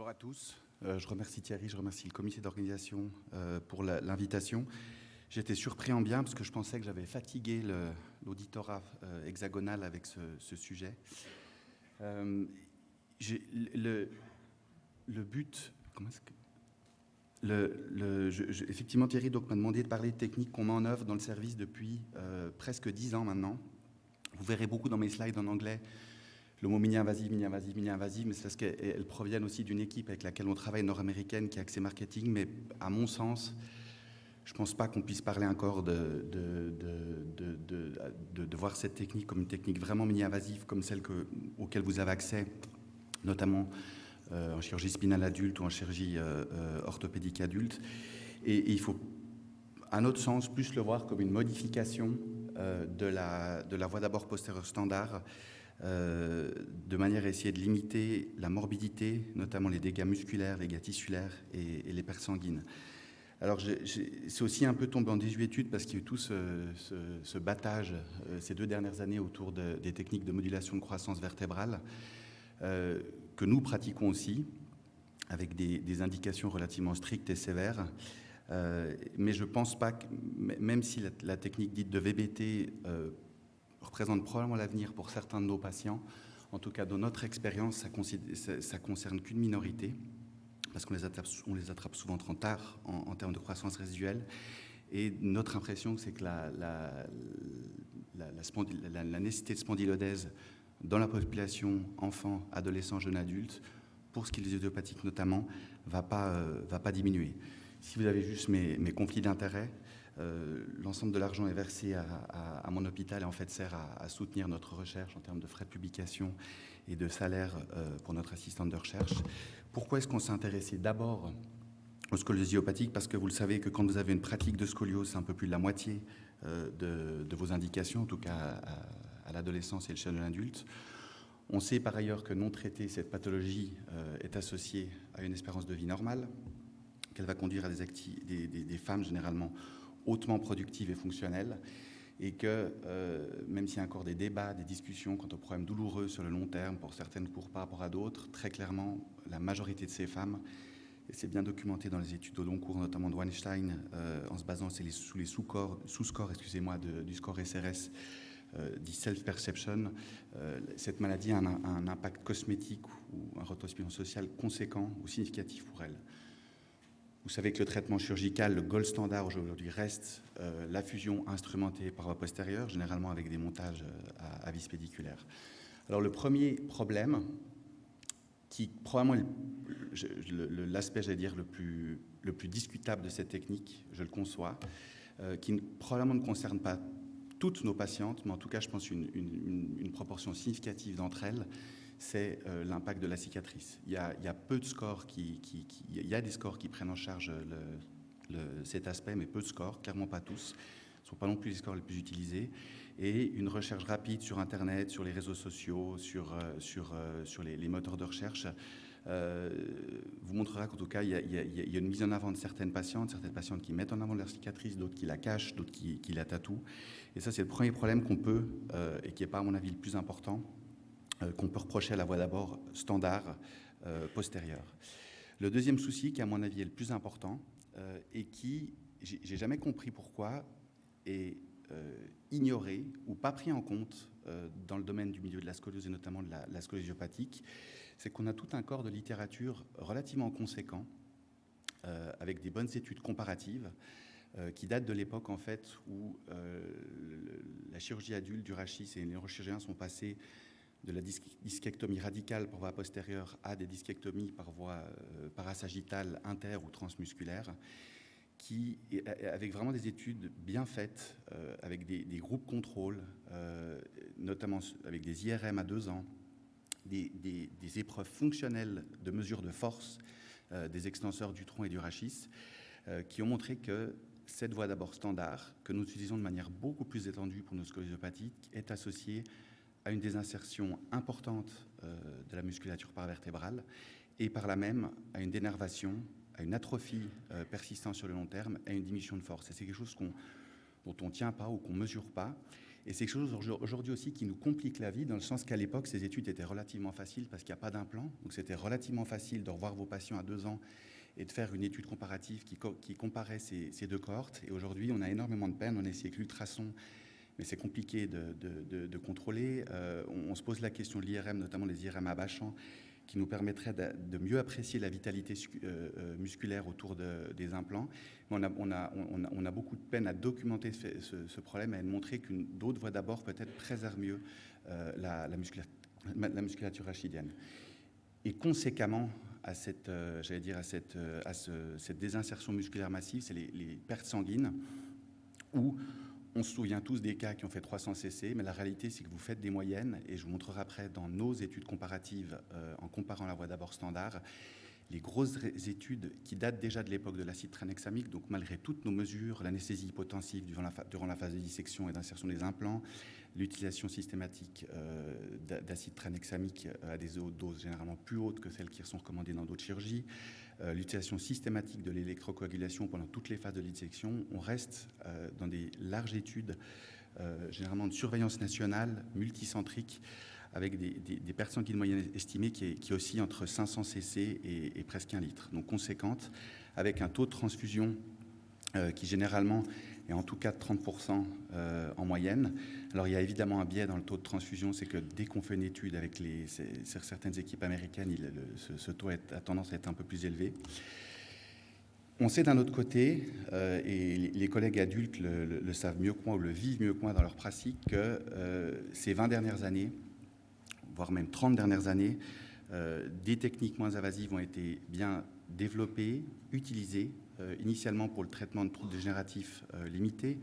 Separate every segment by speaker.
Speaker 1: Bonjour à tous. Je remercie Thierry, je remercie le comité d'organisation pour l'invitation. J'étais surpris en bien parce que je pensais que j'avais fatigué l'auditorat hexagonal avec ce sujet. Le but... Comment est-ce que... effectivement, Thierry m'a demandé de parler de techniques qu'on met en œuvre dans le service depuis presque 10 ans maintenant. Vous verrez beaucoup dans mes slides en anglais le mot mini-invasive, mais c'est parce qu'elles proviennent aussi d'une équipe avec laquelle on travaille nord-américaine qui est Accès Marketing, mais à mon sens, je ne pense pas qu'on puisse parler encore de voir cette technique comme une technique vraiment mini-invasive, comme celle auquel vous avez accès, notamment en chirurgie spinale adulte ou en chirurgie orthopédique adulte. Et il faut, à notre sens, plus le voir comme une modification de la voie d'abord postérieure standard, de manière à essayer de limiter la morbidité, notamment les dégâts musculaires, les dégâts tissulaires et les pertes sanguines. Alors c'est aussi un peu tombé en désuétude parce qu'il y a eu tout ce battage ces 2 dernières années autour des techniques de modulation de croissance vertébrale que nous pratiquons aussi avec des indications relativement strictes et sévères. Mais je ne pense pas que, même si la technique dite de VBT représente probablement l'avenir pour certains de nos patients, en tout cas dans notre expérience, ça concerne qu'une minorité, parce qu'on les attrape souvent trop tard en termes de croissance résiduelle. Et notre impression, c'est que la nécessité de spondylodèse dans la population enfants, adolescents, jeunes adultes, pour ce qui est des idiopathiques notamment, va pas diminuer. Si vous avez juste mes conflits d'intérêts, l'ensemble de l'argent est versé à mon hôpital et en fait sert à soutenir notre recherche en termes de frais de publication et de salaire pour notre assistante de recherche. Pourquoi est-ce qu'on s'est intéressé d'abord aux scolioses idiopathiques? Parce que vous le savez que quand vous avez une pratique de scoliose, c'est un peu plus de la moitié de vos indications, en tout cas à l'adolescence et le jeune adulte. On sait par ailleurs que non traitée, cette pathologie est associée à une espérance de vie normale, qu'elle va conduire à des femmes généralement hautement productives et fonctionnelles, et que même s'il y a encore des débats, des discussions quant aux problèmes douloureux sur le long terme pour certaines cours par rapport à d'autres, très clairement, la majorité de ces femmes, et c'est bien documenté dans les études au long cours, notamment de Weinstein, en se basant sur les sous-scores du score SRS, dit self-perception, cette maladie a un impact cosmétique ou un retentissement social conséquent ou significatif pour elle. Vous savez que le traitement chirurgical, le gold standard aujourd'hui reste la fusion instrumentée par voie postérieure, généralement avec des montages à vis pédiculaire. Alors le premier problème, qui probablement l'aspect, j'allais dire, le plus discutable de cette technique, je le conçois, qui probablement ne concerne pas toutes nos patientes, mais en tout cas, je pense une proportion significative d'entre elles, c'est l'impact de la cicatrice. Il y a peu de scores il y a des scores qui prennent en charge cet aspect, mais peu de scores, clairement pas tous. Ce ne sont pas non plus les scores les plus utilisés. Et une recherche rapide sur Internet, sur les réseaux sociaux, sur les moteurs de recherche, vous montrera qu'en tout cas, il y a une mise en avant de certaines patientes qui mettent en avant leur cicatrice, d'autres qui la cachent, d'autres qui la tatouent. Et ça, c'est le premier problème qu'on peut, et qui n'est pas, à mon avis, le plus important, qu'on peut reprocher à la voie d'abord standard postérieure. Le deuxième souci, qui à mon avis est le plus important, et qui, j'ai jamais compris pourquoi, est ignoré ou pas pris en compte dans le domaine du milieu de la scoliose et notamment de la scoliose idiopathique, c'est qu'on a tout un corps de littérature relativement conséquent, avec des bonnes études comparatives, qui datent de l'époque en fait où la chirurgie adulte du rachis et les neurochirurgiens sont passés de la discectomie radicale par voie postérieure à des discectomies par voie parasagittale inter- ou transmusculaire, avec vraiment des études bien faites, avec des groupes contrôles, notamment avec des IRM à 2 ans, des épreuves fonctionnelles de mesure de force des extenseurs du tronc et du rachis, qui ont montré que cette voie d'abord standard, que nous utilisons de manière beaucoup plus étendue pour nos scolioses idiopathiques, est associée à une désinsertion importante de la musculature paravertébrale et par là même à une dénervation, à une atrophie persistante sur le long terme, à une diminution de force. Et c'est quelque chose dont on ne tient pas ou qu'on ne mesure pas Et c'est quelque chose aujourd'hui aussi qui nous complique la vie, dans le sens qu'à l'époque, ces études étaient relativement faciles parce qu'il n'y a pas d'implant. Donc c'était relativement facile de revoir vos patients à 2 ans et de faire une étude comparative qui comparait ces deux cohortes. Et aujourd'hui, on a énormément de peine. On a essayé avec l'ultrason, mais c'est compliqué de contrôler. On se pose la question de l'IRM, notamment les IRM à bas champ, qui nous permettrait de mieux apprécier la vitalité musculaire autour des implants. Mais on a beaucoup de peine à documenter ce problème et à montrer d'autres voies d'abord peut-être préservent mieux la musculature rachidienne. Et conséquemment à cette désinsertion musculaire massive, c'est les pertes sanguines, où on se souvient tous des cas qui ont fait 300 cc, mais la réalité, c'est que vous faites des moyennes, et je vous montrerai après dans nos études comparatives, en comparant la voie d'abord standard, les grosses études qui datent déjà de l'époque de l'acide tranexamique, donc malgré toutes nos mesures, l'anesthésie hypotensive durant la phase de dissection et d'insertion des implants, l'utilisation systématique d'acide tranexamique à des doses généralement plus hautes que celles qui sont recommandées dans d'autres chirurgies, l'utilisation systématique de l'électrocoagulation pendant toutes les phases de dissection, on reste dans des larges études, généralement de surveillance nationale, multicentrique, avec des pertes sanguines moyennes estimées qui oscillent entre 500 cc et presque 1 litre, donc conséquente, avec un taux de transfusion qui généralement est en tout cas de 30% en moyenne. Alors il y a évidemment un biais dans le taux de transfusion, c'est que dès qu'on fait une étude avec certaines équipes américaines, ce taux a tendance à être un peu plus élevé. On sait d'un autre côté, et les collègues adultes le savent mieux que moi ou le vivent mieux que moi dans leur pratique, que ces 20 dernières années, voire même 30 dernières années, des techniques moins invasives ont été bien développées, utilisées, initialement pour le traitement de troubles dégénératifs limités,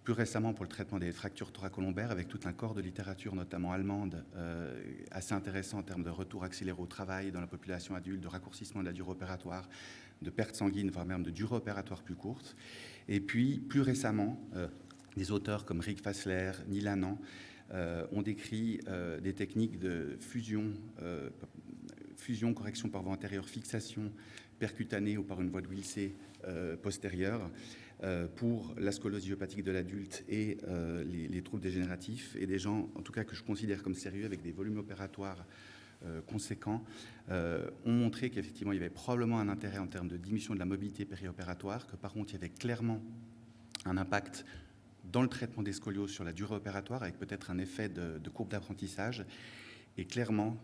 Speaker 1: plus récemment pour le traitement des fractures thoracolombaires, avec tout un corps de littérature, notamment allemande, assez intéressant en termes de retour accéléré au travail dans la population adulte, de raccourcissement de la durée opératoire, de pertes sanguines, voire même de durée opératoire plus courte. Et puis, plus récemment, des auteurs comme Rick Fassler, Neil Anand, ont décrit des techniques de fusion, correction par voie antérieure, fixation percutanée ou par une voie de Wilsey postérieure pour la scoliose idiopathique de l'adulte et les troubles dégénératifs, et des gens, en tout cas que je considère comme sérieux, avec des volumes opératoires conséquents, ont montré qu'effectivement il y avait probablement un intérêt en termes de diminution de la mobilité périopératoire, que par contre il y avait clairement un impact dans le traitement des scolioses sur la durée opératoire, avec peut-être un effet de courbe d'apprentissage, et clairement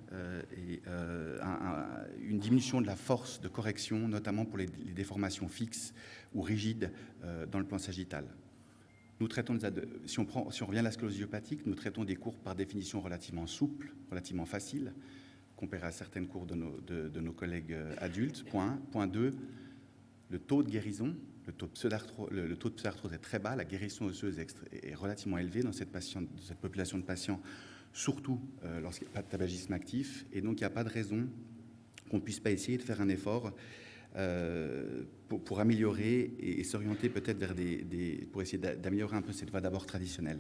Speaker 1: une diminution de la force de correction, notamment pour les déformations fixes ou rigides dans le plan sagittal. Nous traitons, si on revient à la scoliose idiopathique, nous traitons des courbes par définition relativement souples, relativement faciles, comparé à certaines courbes de nos collègues adultes. Point 1. Point 2, le taux de guérison, le taux de pseudarthrose est très bas, la guérison osseuse est relativement élevée dans cette population de patients, surtout lorsqu'il n'y a pas de tabagisme actif, et donc il n'y a pas de raison qu'on ne puisse pas essayer de faire un effort pour améliorer et s'orienter peut-être vers pour essayer d'améliorer un peu cette voie d'abord traditionnelle.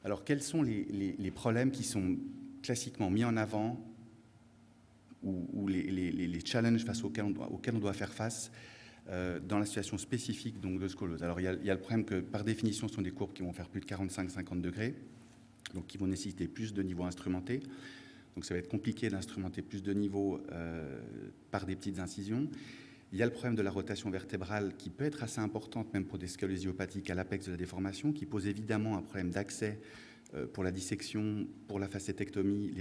Speaker 1: Alors quels sont les problèmes qui sont classiquement mis en avant, ou les challenges auxquels on doit faire face dans la situation spécifique donc, de scoliose? Alors il y a le problème que par définition ce sont des courbes qui vont faire plus de 45-50 degrés, donc qui vont nécessiter plus de niveaux instrumentés. Donc ça va être compliqué d'instrumenter plus de niveaux par des petites incisions. Il y a le problème de la rotation vertébrale qui peut être assez importante même pour des scolioses idiopathiques à l'apex de la déformation, qui pose évidemment un problème d'accès pour la dissection, pour les facétectomies,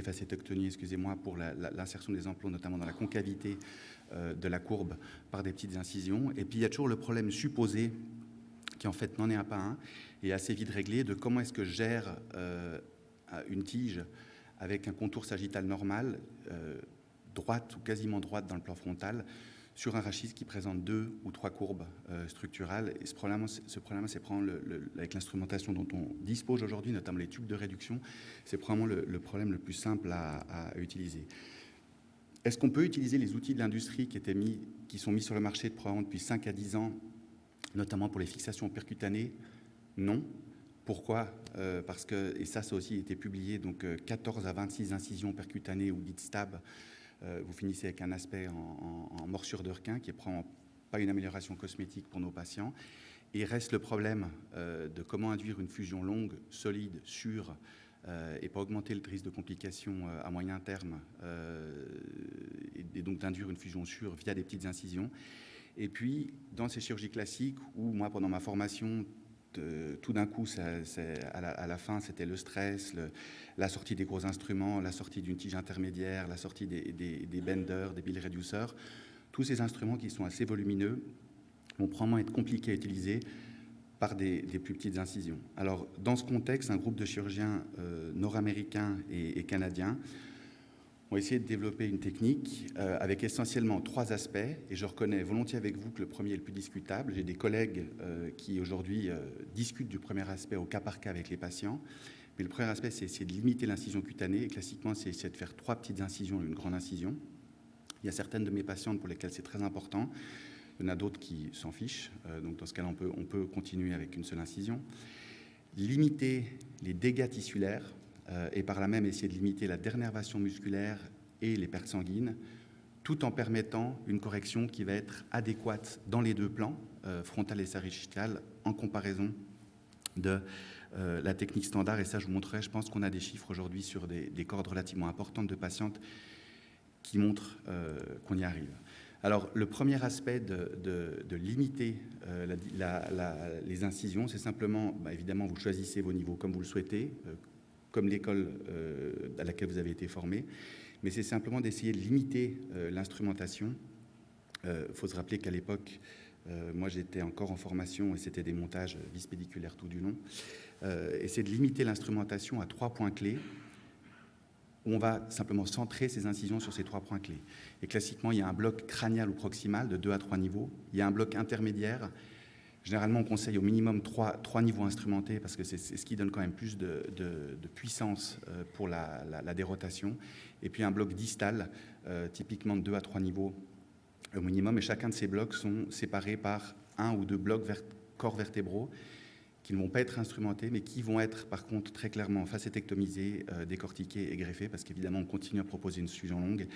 Speaker 1: pour l'insertion des implants, notamment dans la concavité de la courbe par des petites incisions. Et puis il y a toujours le problème supposé, qui en fait n'en est pas un, et assez vite réglé, de comment est-ce que je gère une tige avec un contour sagittal normal, droite ou quasiment droite dans le plan frontal, sur un rachis qui présente 2 ou 3 courbes structurales. Et ce problème c'est probablement avec l'instrumentation dont on dispose aujourd'hui, notamment les tubes de réduction, c'est probablement le problème le plus simple à utiliser. Est-ce qu'on peut utiliser les outils de l'industrie qui sont mis sur le marché probablement depuis 5 à 10 ans, notamment pour les fixations percutanées? Non. Pourquoi? Parce que, et ça a aussi été publié, donc 14 à 26 incisions percutanées ou dites stab, vous finissez avec un aspect en morsure de requin qui est probablement pas une amélioration cosmétique pour nos patients. Il reste le problème de comment induire une fusion longue, solide, sûre, et pas augmenter le risque de complications à moyen terme, et donc d'induire une fusion sûre via des petites incisions. Et puis, dans ces chirurgies classiques, où moi, pendant ma formation, tout d'un coup, à la fin, c'était le stress, la sortie des gros instruments, la sortie d'une tige intermédiaire, la sortie des benders, des bill reducers, tous ces instruments qui sont assez volumineux vont probablement être compliqués à utiliser par des plus petites incisions. Alors, dans ce contexte, un groupe de chirurgiens nord-américains et canadiens ont essayé de développer une technique avec essentiellement 3 aspects, et je reconnais volontiers avec vous que le premier est le plus discutable. J'ai des collègues qui aujourd'hui discutent du premier aspect au cas par cas avec les patients, mais le premier aspect, c'est de limiter l'incision cutanée, et classiquement, c'est de faire 3 petites incisions et une grande incision. Il y a certaines de mes patientes pour lesquelles c'est très important. Il y en a d'autres qui s'en fichent, donc dans ce cas-là, on peut continuer avec une seule incision. Limiter les dégâts tissulaires, et par là même essayer de limiter la dénervation musculaire et les pertes sanguines, tout en permettant une correction qui va être adéquate dans les 2 plans, frontal et sagittal, en comparaison de la technique standard. Et ça, je vous montrerai, je pense qu'on a des chiffres aujourd'hui sur des cohortes relativement importantes de patientes qui montrent qu'on y arrive. Alors, le premier aspect de limiter les incisions, c'est simplement, évidemment, vous choisissez vos niveaux comme vous le souhaitez, comme l'école à laquelle vous avez été formé, mais c'est simplement d'essayer de limiter l'instrumentation. Faut se rappeler qu'à l'époque, moi j'étais encore en formation et c'était des montages bispédiculaires tout du long. Et c'est de limiter l'instrumentation à 3 points clés, où on va simplement centrer ces incisions sur ces 3 points clés. Et classiquement, il y a un bloc crânial ou proximal de 2 à 3 niveaux. Il y a un bloc intermédiaire. Généralement, on conseille au minimum 3 niveaux instrumentés parce que c'est ce qui donne quand même plus de puissance pour la dérotation. Et puis un bloc distal, typiquement de 2 à 3 niveaux au minimum. Et chacun de ces blocs sont séparés par 1 ou 2 blocs corps vertébraux qui ne vont pas être instrumentés, mais qui vont être, par contre, très clairement facétectomisés, décortiqués et greffés, parce qu'évidemment, on continue à proposer une fusion longue.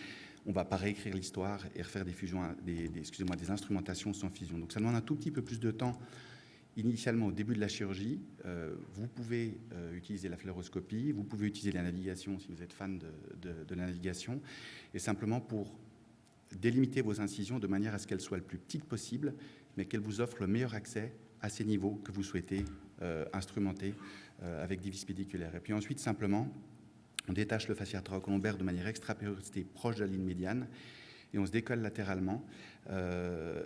Speaker 1: On ne va pas réécrire l'histoire et refaire des instrumentations sans fusion. Donc ça demande un tout petit peu plus de temps initialement au début de la chirurgie. Vous pouvez utiliser la fluoroscopie, vous pouvez utiliser la navigation si vous êtes fan de la navigation, et simplement pour délimiter vos incisions de manière à ce qu'elles soient le plus petites possible, mais qu'elles vous offrent le meilleur accès à ces niveaux que vous souhaitez instrumenter avec des vis pédiculaires. Et puis ensuite, simplement, on détache le fascia thoracolombaire de manière extra-périostée proche de la ligne médiane et on se décolle latéralement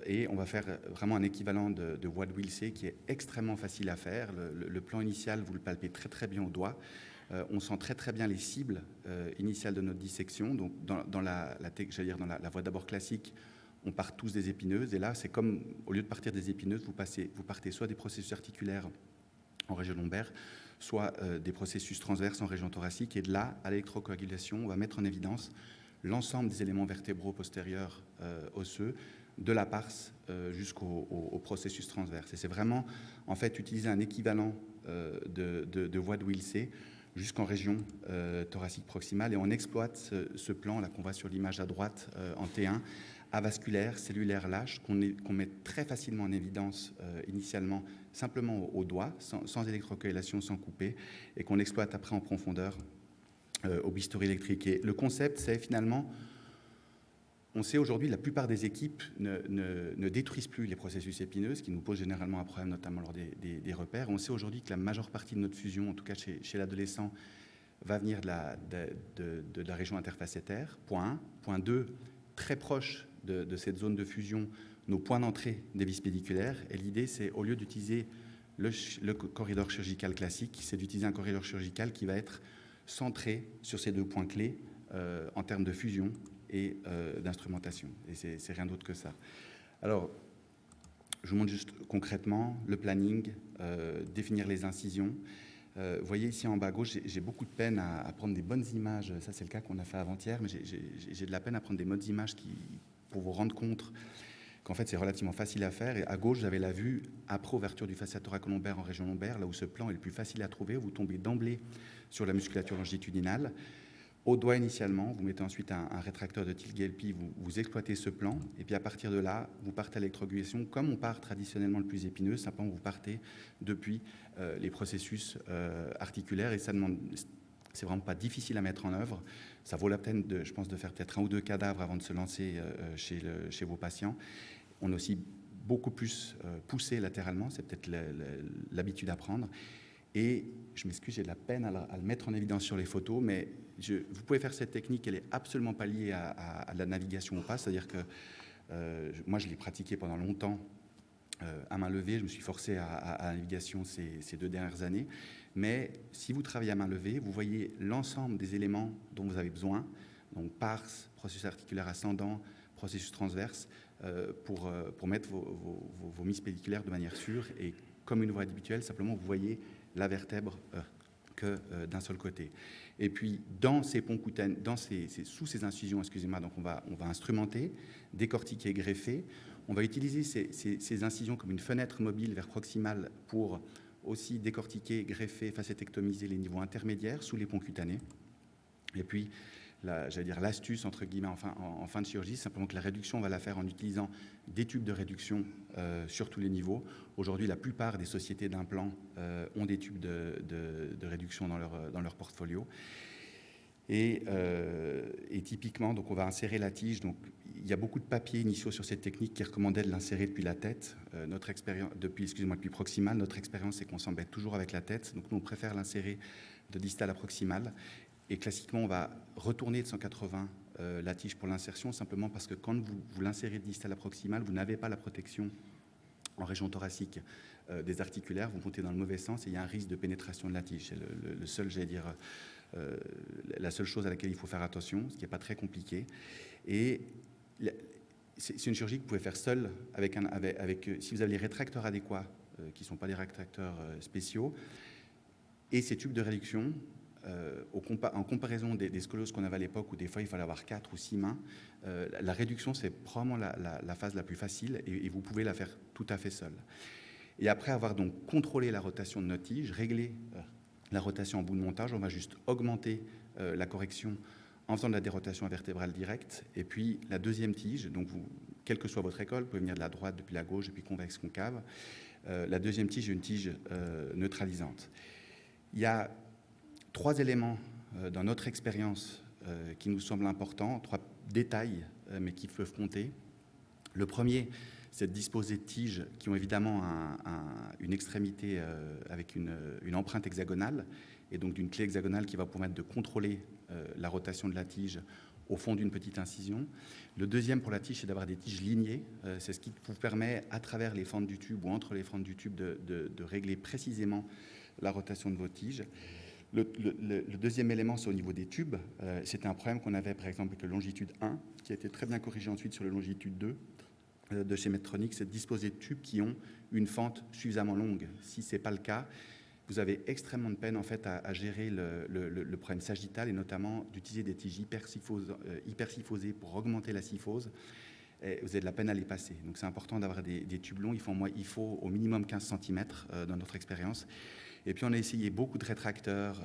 Speaker 1: et on va faire vraiment un équivalent de voie de Wilsey qui est extrêmement facile à faire. Le plan initial, vous le palpez très très bien au doigt. On sent très très bien les cibles initiales de notre dissection. Donc dans la voie d'abord classique, on part tous des épineuses, et là, c'est comme, au lieu de partir des épineuses, vous partez soit des processus articulaires en région lombaire, soit des processus transverses en région thoracique, et de là, à l'électrocoagulation, on va mettre en évidence l'ensemble des éléments vertébraux postérieurs osseux, de la parse jusqu'au processus transverse. Et c'est vraiment, en fait, utiliser un équivalent de voie de Wilsey jusqu'en région thoracique proximale, et on exploite ce plan, là qu'on voit sur l'image à droite en T1, avasculaire, cellulaire lâche, qu'on met très facilement en évidence initialement simplement au doigt, sans électrocoagulation, sans couper, et qu'on exploite après en profondeur au bistouri électrique. Et le concept, c'est finalement, on sait aujourd'hui, la plupart des équipes ne détruisent plus les processus épineux, ce qui nous pose généralement un problème, notamment lors des repères. On sait aujourd'hui que la majeure partie de notre fusion, en tout cas chez l'adolescent, va venir de la région interfacétaire, point 1. Point 2, très proche de cette zone de fusion, nos points d'entrée des vis pédiculaires. Et l'idée, c'est, au lieu d'utiliser le corridor chirurgical classique, c'est d'utiliser un corridor chirurgical qui va être centré sur ces 2 points clés en termes de fusion et d'instrumentation. Et c'est rien d'autre que ça. Alors, je vous montre juste concrètement le planning, définir les incisions. Vous voyez ici en bas à gauche, j'ai beaucoup de peine à prendre des bonnes images. Ça, c'est le cas qu'on a fait avant-hier, mais j'ai de la peine à prendre des bonnes images pour vous rendre compte qu'en fait, c'est relativement facile à faire. Et à gauche, j'avais la vue après ouverture du fascia thoracolombaire en région lombaire, là où ce plan est le plus facile à trouver. Vous tombez d'emblée sur la musculature longitudinale. Au doigt initialement, vous mettez ensuite un rétracteur de tige Gelpi, vous exploitez ce plan, et puis à partir de là, vous partez à l'électroaiguisation, comme on part traditionnellement le plus épineux, simplement vous partez depuis les processus articulaires, et ça demande, c'est vraiment pas difficile à mettre en œuvre. Ça vaut la peine, je pense, de faire peut-être 1 ou 2 cadavres avant de se lancer chez vos patients. On est aussi beaucoup plus poussé latéralement, c'est peut-être l'habitude à prendre. Et je m'excuse, j'ai de la peine à le mettre en évidence sur les photos, mais vous pouvez faire cette technique, elle n'est absolument pas liée à la navigation ou pas, c'est-à-dire que moi je l'ai pratiqué pendant longtemps à main levée, je me suis forcé à la navigation ces 2 dernières années, mais si vous travaillez à main levée, vous voyez l'ensemble des éléments dont vous avez besoin, donc pars, processus articulaire ascendant, processus transverse, pour mettre vos mises pédiculaires de manière sûre, et comme une voie habituelle, simplement vous voyez la vertèbre que d'un seul côté. Et puis, dans ces ponts cutanées, sous ces incisions, excusez-moi, donc on va instrumenter, décortiquer, greffer. On va utiliser ces incisions comme une fenêtre mobile vers proximale pour aussi décortiquer, greffer, facétectomiser les niveaux intermédiaires sous les ponts cutanés. Et puis, j'allais dire l'astuce, entre guillemets, en fin de chirurgie, c'est simplement que la réduction, on va la faire en utilisant des tubes de réduction sur tous les niveaux. Aujourd'hui, la plupart des sociétés d'implants ont des tubes de réduction dans leur portfolio. Et typiquement, donc on va insérer la tige. Donc, il y a beaucoup de papiers initiaux sur cette technique qui recommandaient de l'insérer depuis la tête. Notre expérience, depuis proximal, notre expérience, c'est qu'on s'embête toujours avec la tête. Donc, nous, on préfère l'insérer de distal à proximal. Et classiquement, on va retourner de 180 la tige pour l'insertion, simplement parce que quand vous l'insérez de distal à proximal, vous n'avez pas la protection en région thoracique des articulaires, vous montez dans le mauvais sens et il y a un risque de pénétration de la tige. C'est le seul, j'allais dire, la seule chose à laquelle il faut faire attention, ce qui n'est pas très compliqué. Et c'est une chirurgie que vous pouvez faire seule si vous avez les rétracteurs adéquats, qui ne sont pas des rétracteurs spéciaux, et ces tubes de réduction. En comparaison des scolioses qu'on avait à l'époque, où des fois il fallait avoir 4 ou 6 mains, la réduction, c'est probablement la phase la plus facile, et vous pouvez la faire tout à fait seule. Et après avoir donc contrôlé la rotation de notre tige, réglé la rotation en bout de montage, on va juste augmenter la correction en faisant de la dérotation vertébrale directe. Et puis la deuxième tige, donc quelle que soit votre école, vous pouvez venir de la droite, depuis la gauche, depuis convexe, concave. La deuxième tige est une tige neutralisante. Il y a 3 éléments dans notre expérience qui nous semblent importants, 3 détails, mais qui peuvent compter. Le premier, c'est de disposer de tiges qui ont évidemment une extrémité avec une empreinte hexagonale, et donc d'une clé hexagonale qui va permettre de contrôler la rotation de la tige au fond d'une petite incision. Le deuxième pour la tige, c'est d'avoir des tiges lignées. C'est ce qui vous permet, à travers les fentes du tube ou entre les fentes du tube, de régler précisément la rotation de vos tiges. Le deuxième élément, c'est au niveau des tubes. C'était un problème qu'on avait, par exemple, avec le longitude 1, qui a été très bien corrigé ensuite sur le longitude 2 de chez Medtronic, c'est de disposer de tubes qui ont une fente suffisamment longue. Si ce n'est pas le cas, vous avez extrêmement de peine en fait, à gérer le problème sagittal, et notamment d'utiliser des tiges hypersyphosées pour augmenter la syphose. Et vous avez de la peine à les passer. Donc c'est important d'avoir des tubes longs. Il faut au minimum 15 cm dans notre expérience. Et puis on a essayé beaucoup de rétracteurs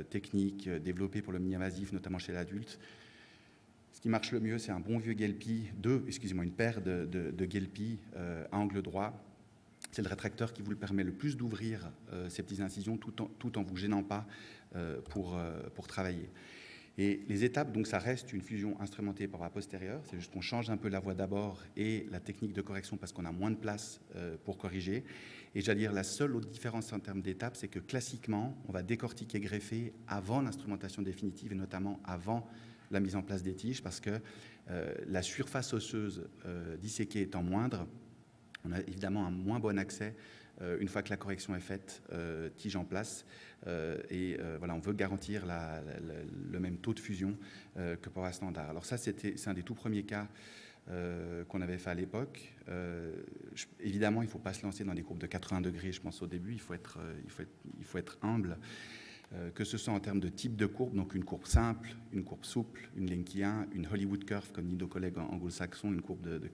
Speaker 1: techniques développés pour le mini-invasif, notamment chez l'adulte. Ce qui marche le mieux, c'est un bon vieux Gelpi, une paire de Gelpi à angle droit. C'est le rétracteur qui vous permet le plus d'ouvrir ces petites incisions tout en vous gênant pas pour travailler. Et les étapes, donc ça reste une fusion instrumentée par voie postérieure, c'est juste qu'on change un peu la voie d'abord et la technique de correction parce qu'on a moins de place pour corriger. Et j'allais dire, la seule autre différence en termes d'étapes, c'est que classiquement, on va décortiquer, greffer avant l'instrumentation définitive et notamment avant la mise en place des tiges, parce que la surface osseuse disséquée étant moindre, on a évidemment un moins bon accès une fois que la correction est faite, tige en place. Voilà, on veut garantir le même taux de fusion que pour un standard. Alors ça, c'est un des tout premiers cas qu'on avait fait à l'époque. Évidemment, il ne faut pas se lancer dans des courbes de 80 degrés, je pense au début, il faut être humble. Que ce soit en termes de type de courbe, donc une courbe simple, une courbe souple, une Linky 1, une Hollywood curve, comme dit nos collègues anglo-saxons, une courbe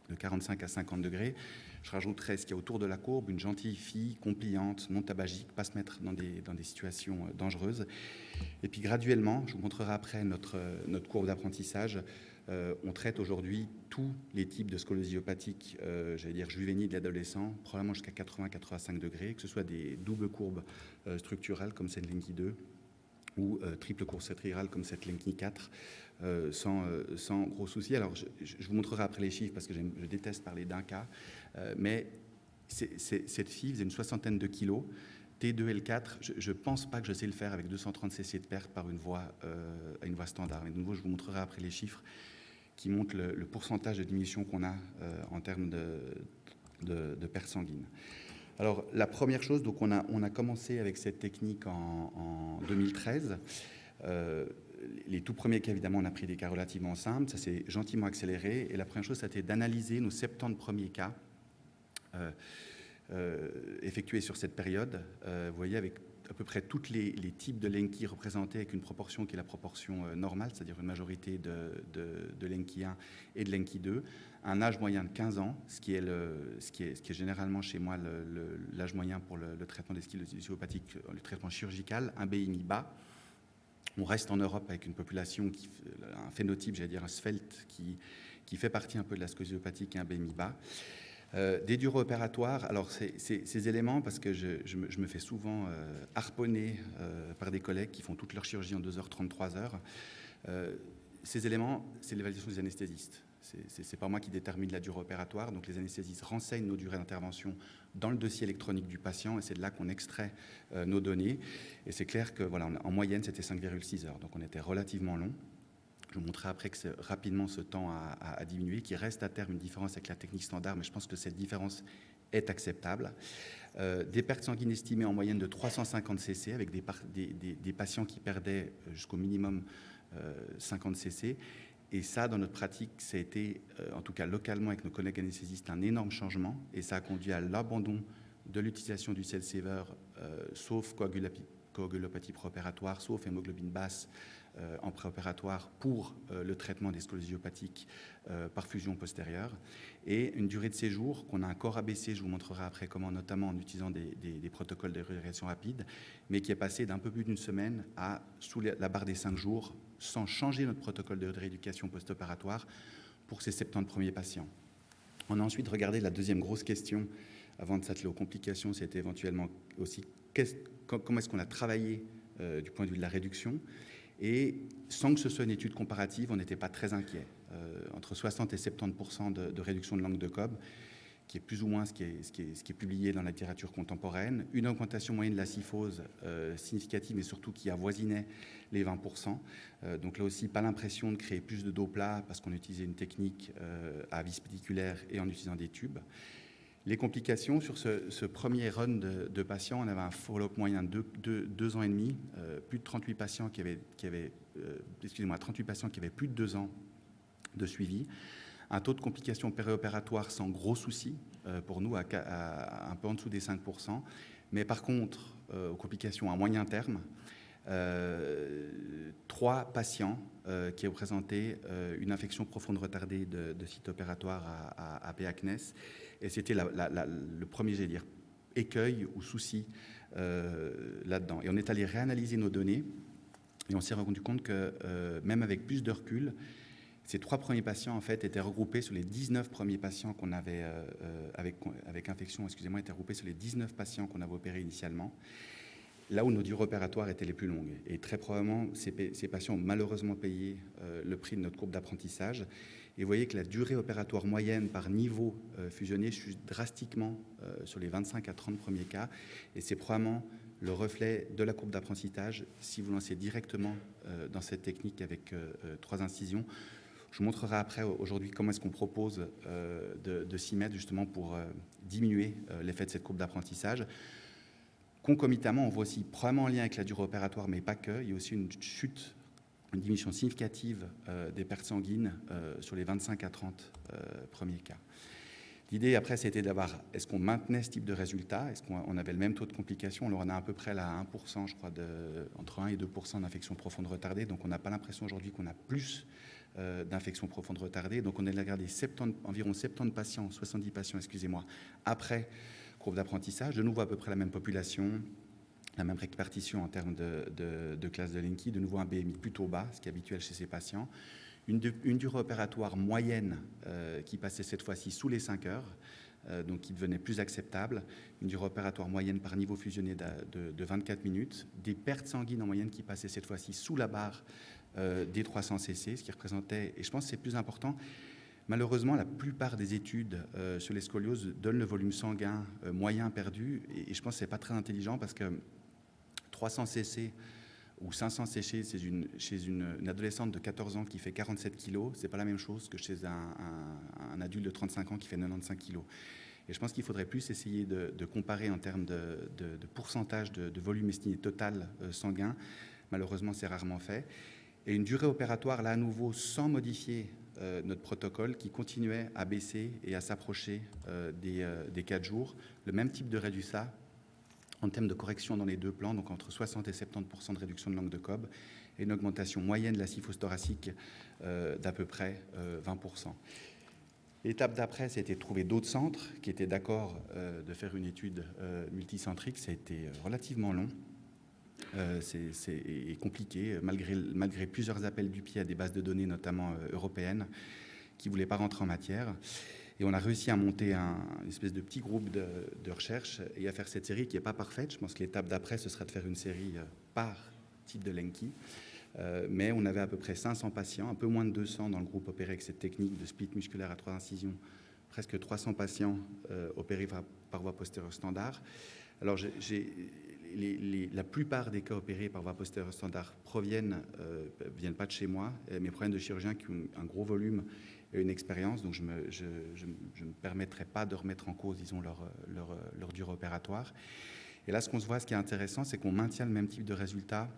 Speaker 1: de 45 à 50 degrés. Je rajouterais ce qu'il y a autour de la courbe, une gentille fille, compliante, non tabagique, pas se mettre dans des situations dangereuses. Et puis graduellement, je vous montrerai après notre courbe d'apprentissage, on traite aujourd'hui tous les types de scoliose hépatique, j'allais dire juvéniles et adolescents, probablement jusqu'à 80-85 degrés, que ce soit des doubles courbes structurales comme cette Linky 2 ou triple courbe satrirale comme cette Linky 4, sans gros soucis. Alors, je vous montrerai après les chiffres parce que je déteste parler d'un cas, mais cette fille faisait une 60aine de kilos. T2 L4, je ne pense pas que je sais le faire avec 230 cc de perte par une voie standard. Mais de nouveau, je vous montrerai après les chiffres qui montrent le pourcentage de diminution qu'on a en termes de perte sanguine. Alors, la première chose, donc on a commencé avec cette technique en 2013. Les tout premiers cas, évidemment, on a pris des cas relativement simples. Ça s'est gentiment accéléré. Et la première chose, c'était d'analyser nos 70 premiers cas effectués sur cette période. Vous voyez, avec à peu près tous les types de Lenki représentés avec une proportion qui est la proportion normale, c'est-à-dire une majorité de Lenki 1 et de Lenki 2, un âge moyen de 15 ans, ce qui est généralement chez moi l'âge moyen pour le traitement des scolioses héopathiques, le traitement chirurgical, un BMI bas. On reste en Europe avec une population, un phénotype, j'allais dire un svelte, qui fait partie un peu de la scoliose hépatique et un BMI bas. Des durs opératoires, alors ces éléments, parce que je me fais souvent harponner par des collègues qui font toute leur chirurgie en 2h30, 3h. Ces éléments, c'est l'évaluation des anesthésistes. C'est pas moi qui détermine la durée opératoire, donc les anesthésistes renseignent nos durées d'intervention dans le dossier électronique du patient, et c'est de là qu'on extrait nos données. Et c'est clair que, voilà, en moyenne, c'était 5,6 heures, donc on était relativement long. Je vous montrerai après que rapidement ce temps a diminué, qu'il reste à terme une différence avec la technique standard, mais je pense que cette différence est acceptable. Des pertes sanguines estimées en moyenne de 350 cc, avec des patients qui perdaient jusqu'au minimum 50 cc. Et ça, dans notre pratique, ça a été, en tout cas localement avec nos collègues anesthésistes, un énorme changement, et ça a conduit à l'abandon de l'utilisation du cell-saver, sauf coagulopathie préopératoire, sauf hémoglobine basse, en préopératoire pour le traitement des scolioses héopathiques par fusion postérieure, et une durée de séjour qu'on a encore abaissée, je vous montrerai après comment, notamment en utilisant des protocoles de réagression rapide, mais qui est passé d'un peu plus d'une semaine à sous la barre des 5 jours, sans changer notre protocole de rééducation post-opératoire pour ces 70 premiers patients. On a ensuite regardé la deuxième grosse question, avant de s'atteler aux complications, c'était éventuellement aussi comment est-ce qu'on a travaillé du point de vue de la réduction. Et sans que ce soit une étude comparative, on n'était pas très inquiet. Entre 60 et 70% de réduction de l'angle de Cobb, qui est plus ou moins ce qui est publié dans la littérature contemporaine. Une augmentation moyenne de la syphose significative, mais surtout qui avoisinait les 20%. Donc là aussi, pas l'impression de créer plus de dos plat parce qu'on utilisait une technique à vis pédiculaire et en utilisant des tubes. Les complications, sur ce premier run de patients, on avait un follow-up moyen de 2 ans et demi, plus de 38 patients qui avaient 38 patients qui avaient plus de 2 ans de suivi, un taux de complications périopératoires sans gros soucis pour nous, à un peu en dessous des 5%, mais par contre, aux complications à moyen terme, 3 patients qui ont présenté une infection profonde retardée de site opératoire à Péacnès. Et c'était le premier, j'allais dire, écueil ou souci là-dedans. Et on est allé réanalyser nos données et on s'est rendu compte que même avec plus de recul, ces 3 premiers patients en fait étaient regroupés sur les 19 premiers patients qu'on avait avec infection, excusez-moi, étaient regroupés sur les 19 patients qu'on avait opérés initialement. Là où nos durées opératoires étaient les plus longues. Et très probablement, ces patients ont malheureusement payé le prix de notre courbe d'apprentissage. Et vous voyez que la durée opératoire moyenne par niveau fusionné chute drastiquement sur les 25 à 30 premiers cas. Et c'est probablement le reflet de la courbe d'apprentissage si vous lancez directement dans cette technique avec 3 incisions. Je vous montrerai après aujourd'hui comment est-ce qu'on propose de s'y mettre justement pour diminuer l'effet de cette courbe d'apprentissage. Concomitamment, on voit aussi, probablement en lien avec la durée opératoire, mais pas que, il y a aussi une chute, une diminution significative des pertes sanguines sur les 25 à 30 premiers cas. L'idée, après, c'était d'avoir, est-ce qu'on maintenait ce type de résultat? Est-ce qu'on avait le même taux de complications? Alors, on a à peu près là 1%, je crois, entre 1 et 2% d'infection profonde retardée, donc on n'a pas l'impression aujourd'hui qu'on a plus d'infection profonde retardée. Donc on a regardé environ 70 patients, 70 patients, excusez-moi, après courbe d'apprentissage, de nouveau à peu près la même population, la même répartition en termes de classe de Linky, de nouveau un BMI plutôt bas, ce qui est habituel chez ces patients. Une durée opératoire moyenne qui passait cette fois-ci sous les 5 heures, donc qui devenait plus acceptable, une durée opératoire moyenne par niveau fusionné de 24 minutes, des pertes sanguines en moyenne qui passaient cette fois-ci sous la barre des 300 cc, ce qui représentait, et je pense que c'est plus important, malheureusement la plupart des études sur les scolioses donnent le volume sanguin moyen perdu, et je pense que ce n'est pas très intelligent parce que 300 cc ou 500 cc chez une adolescente de 14 ans qui fait 47 kg, ce n'est pas la même chose que chez un adulte de 35 ans qui fait 95 kg. Et je pense qu'il faudrait plus essayer de comparer en termes de pourcentage de volume estimé total sanguin. Malheureusement, c'est rarement fait. Et une durée opératoire, là à nouveau, sans modifier notre protocole, qui continuait à baisser et à s'approcher des 4 jours. Le même type de résultat en termes de correction dans les deux plans, donc entre 60 et 70% de réduction de l'angle de Cobb, et une augmentation moyenne de la syphose thoracique d'à peu près 20%. L'étape d'après, c'était de trouver d'autres centres qui étaient d'accord de faire une étude multicentrique. Ça a été relativement long. C'est compliqué, malgré plusieurs appels du pied à des bases de données, notamment européennes, qui ne voulaient pas rentrer en matière. Et on a réussi à monter une espèce de petit groupe de recherche et à faire cette série qui n'est pas parfaite. Je pense que l'étape d'après, ce sera de faire une série par type de Lenki. Mais on avait à peu près 500 patients, un peu moins de 200 dans le groupe opéré avec cette technique de split musculaire à 3 incisions, presque 300 patients opérés par voie postérieure standard. Alors, la plupart des cas opérés par voie postérieure standard viennent pas de chez moi. Mes problèmes de chirurgiens qui ont un gros volume et une expérience, donc je ne me permettrai pas de remettre en cause, disons, leur durée opératoire. Et là, ce qui est intéressant, c'est qu'on maintient le même type de résultat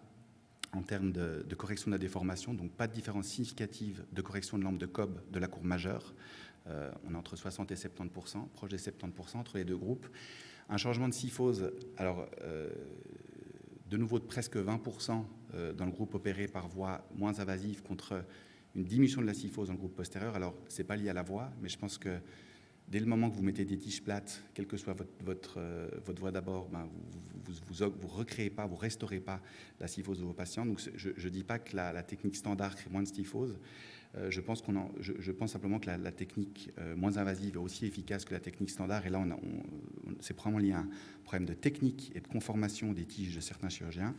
Speaker 1: en termes de correction de la déformation, donc pas de différence significative de correction de l'angle de Cobb de la courbe majeure. On est entre 60 et 70%, proche des 70% entre les deux groupes. Un changement de syphose, alors de nouveau de presque 20% dans le groupe opéré par voie moins invasive contre une diminution de la syphose dans le groupe postérieur. Alors, ce n'est pas lié à la voie, mais je pense que dès le moment que vous mettez des tiges plates, quelle que soit votre voie d'abord, vous ne recréez pas, vous ne restaurez pas la syphose de vos patients. Donc, je ne dis pas que la technique standard crée moins de syphose. Je pense simplement que la technique moins invasive est aussi efficace que la technique standard. Et là, c'est probablement lié à un problème de technique et de conformation des tiges de certains chirurgiens.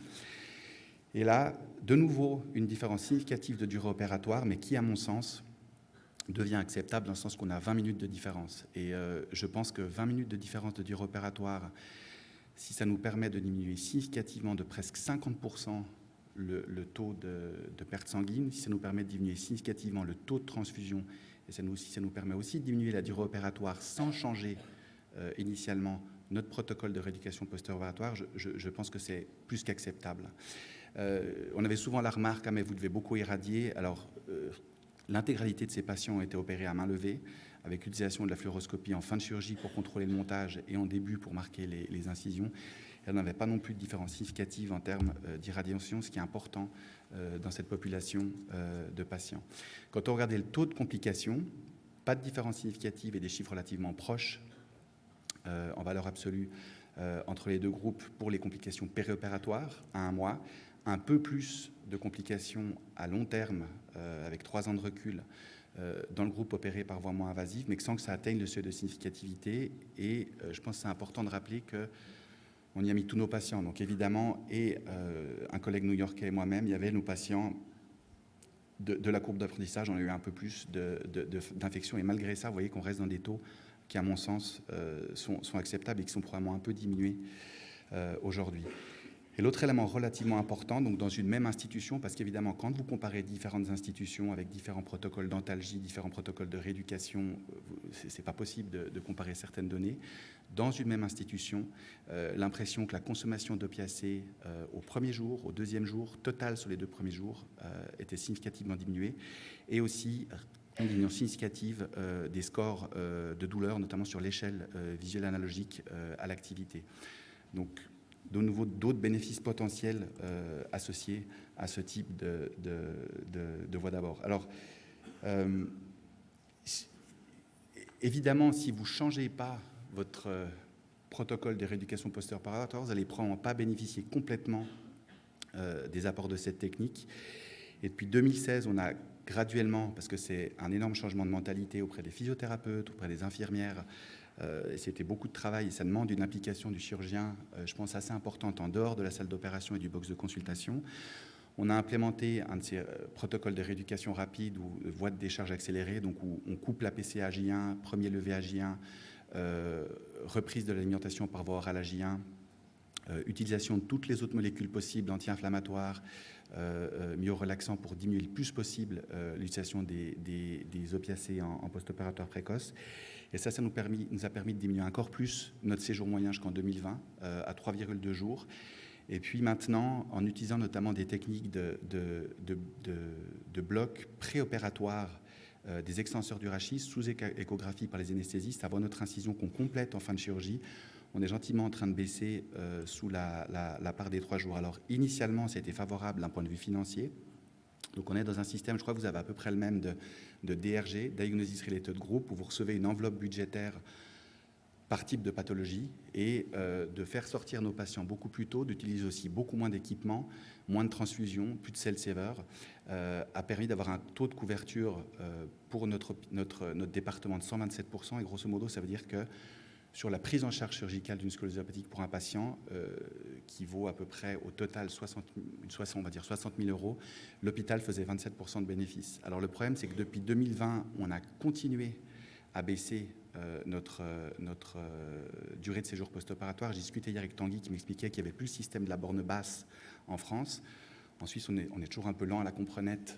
Speaker 1: Et là, de nouveau, une différence significative de durée opératoire, mais qui, à mon sens, devient acceptable dans le sens qu'on a 20 minutes de différence. Et je pense que 20 minutes de différence de durée opératoire, si ça nous permet de diminuer significativement de presque 50% le taux de perte sanguine, si ça nous permet de diminuer significativement le taux de transfusion, et si ça nous permet aussi de diminuer la durée opératoire sans changer initialement notre protocole de rééducation post-opératoire, je pense que c'est plus qu'acceptable. On avait souvent la remarque, mais vous devez beaucoup irradier. Alors, l'intégralité de ces patients ont été opérés à main levée, avec l'utilisation de la fluoroscopie en fin de chirurgie pour contrôler le montage et en début pour marquer les incisions. Elle n'avait pas non plus de différence significative en termes d'irradiation, ce qui est important dans cette population de patients. Quand on regardait le taux de complications, pas de différence significative et des chiffres relativement proches en valeur absolue entre les deux groupes pour les complications périopératoires à 1 mois, un peu plus de complications à long terme avec 3 ans de recul dans le groupe opéré par voie moins invasive, mais sans que ça atteigne le seuil de significativité. Et je pense que c'est important de rappeler qu'on y a mis tous nos patients. Donc évidemment, et un collègue new-yorkais et moi-même, il y avait nos patients de la courbe d'apprentissage, on a eu un peu plus d'infections. Et malgré ça, vous voyez qu'on reste dans des taux qui, à mon sens, sont acceptables et qui sont probablement un peu diminués aujourd'hui. Et l'autre élément relativement important, donc dans une même institution, parce qu'évidemment, quand vous comparez différentes institutions avec différents protocoles d'antalgie, différents protocoles de rééducation, c'est pas possible de comparer certaines données. Dans une même institution, l'impression que la consommation d'opiacés au premier jour, au deuxième jour, totale sur les 2 premiers jours, était significativement diminuée, et aussi une diminution significative des scores de douleur, notamment sur l'échelle visuelle analogique à l'activité. Donc, de nouveau, d'autres bénéfices potentiels associés à ce type de voie d'abord. Alors, Évidemment, si vous ne changez pas votre protocole de rééducation post-opératoire, vous n'allez probablement pas bénéficier complètement des apports de cette technique. Et depuis 2016, on a graduellement, parce que c'est un énorme changement de mentalité auprès des physiothérapeutes, auprès des infirmières, et c'était beaucoup de travail et ça demande une implication du chirurgien, je pense, assez importante en dehors de la salle d'opération et du box de consultation. On a implémenté un de ces protocoles de rééducation rapide ou voie de décharge accélérée, donc où on coupe la PC à J1, premier levé à J1, reprise de l'alimentation par voie orale à J1, utilisation de toutes les autres molécules possibles, anti-inflammatoires, myorelaxants pour diminuer le plus possible l'utilisation des opiacés en post-opératoire précoce. Et ça nous a permis de diminuer encore plus notre séjour moyen jusqu'en 2020 à 3,2 jours. Et puis maintenant, en utilisant notamment des techniques de bloc préopératoire, des extenseurs du rachis sous échographie par les anesthésistes avant notre incision qu'on complète en fin de chirurgie, on est gentiment en train de baisser sous la part des 3 jours. Alors initialement, c'était favorable d'un point de vue financier. Donc on est dans un système, je crois que vous avez à peu près le même de DRG, Diagnosis Related Group, où vous recevez une enveloppe budgétaire par type de pathologie et de faire sortir nos patients beaucoup plus tôt, d'utiliser aussi beaucoup moins d'équipements, moins de transfusions, plus de cell saver, a permis d'avoir un taux de couverture pour notre département de 127%. Et grosso modo, ça veut dire que sur la prise en charge chirurgicale d'une sclérose hépatique pour un patient, qui vaut à peu près au total 60 000 euros, l'hôpital faisait 27% de bénéfices. Alors le problème, c'est que depuis 2020, on a continué à baisser notre durée de séjour post-opératoire. J'ai discuté hier avec Tanguy qui m'expliquait qu'il n'y avait plus le système de la borne basse en France. En Suisse, on est toujours un peu lent à la comprenette,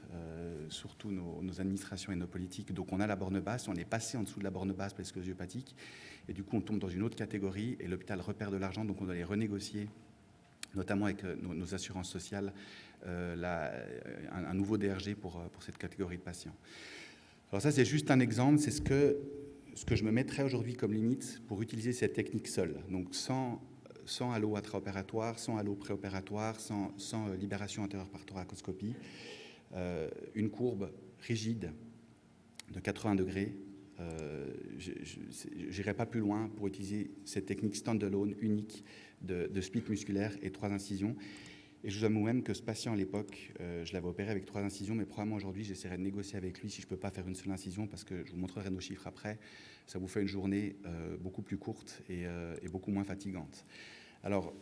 Speaker 1: surtout nos administrations et nos politiques. Donc on a la borne basse, on est passé en dessous de la borne basse pour les scléroses hépatiques. Et du coup, on tombe dans une autre catégorie et l'hôpital repère de l'argent. Donc on doit les renégocier, notamment avec nos assurances sociales, un nouveau DRG pour cette catégorie de patients. Alors ça, c'est juste un exemple. C'est ce que je me mettrais aujourd'hui comme limite pour utiliser cette technique seule. Donc sans halo intraopératoire, sans halo préopératoire, sans libération antérieure par thoracoscopie, une courbe rigide de 80 degrés. Je n'irai pas plus loin pour utiliser cette technique stand-alone unique de split musculaire et 3 incisions. Et je vous avoue même que ce patient à l'époque, je l'avais opéré avec 3 incisions, mais probablement aujourd'hui, j'essaierai de négocier avec lui si je ne peux pas faire une seule incision, parce que je vous montrerai nos chiffres après. Ça vous fait une journée beaucoup plus courte et beaucoup moins fatigante. Alors,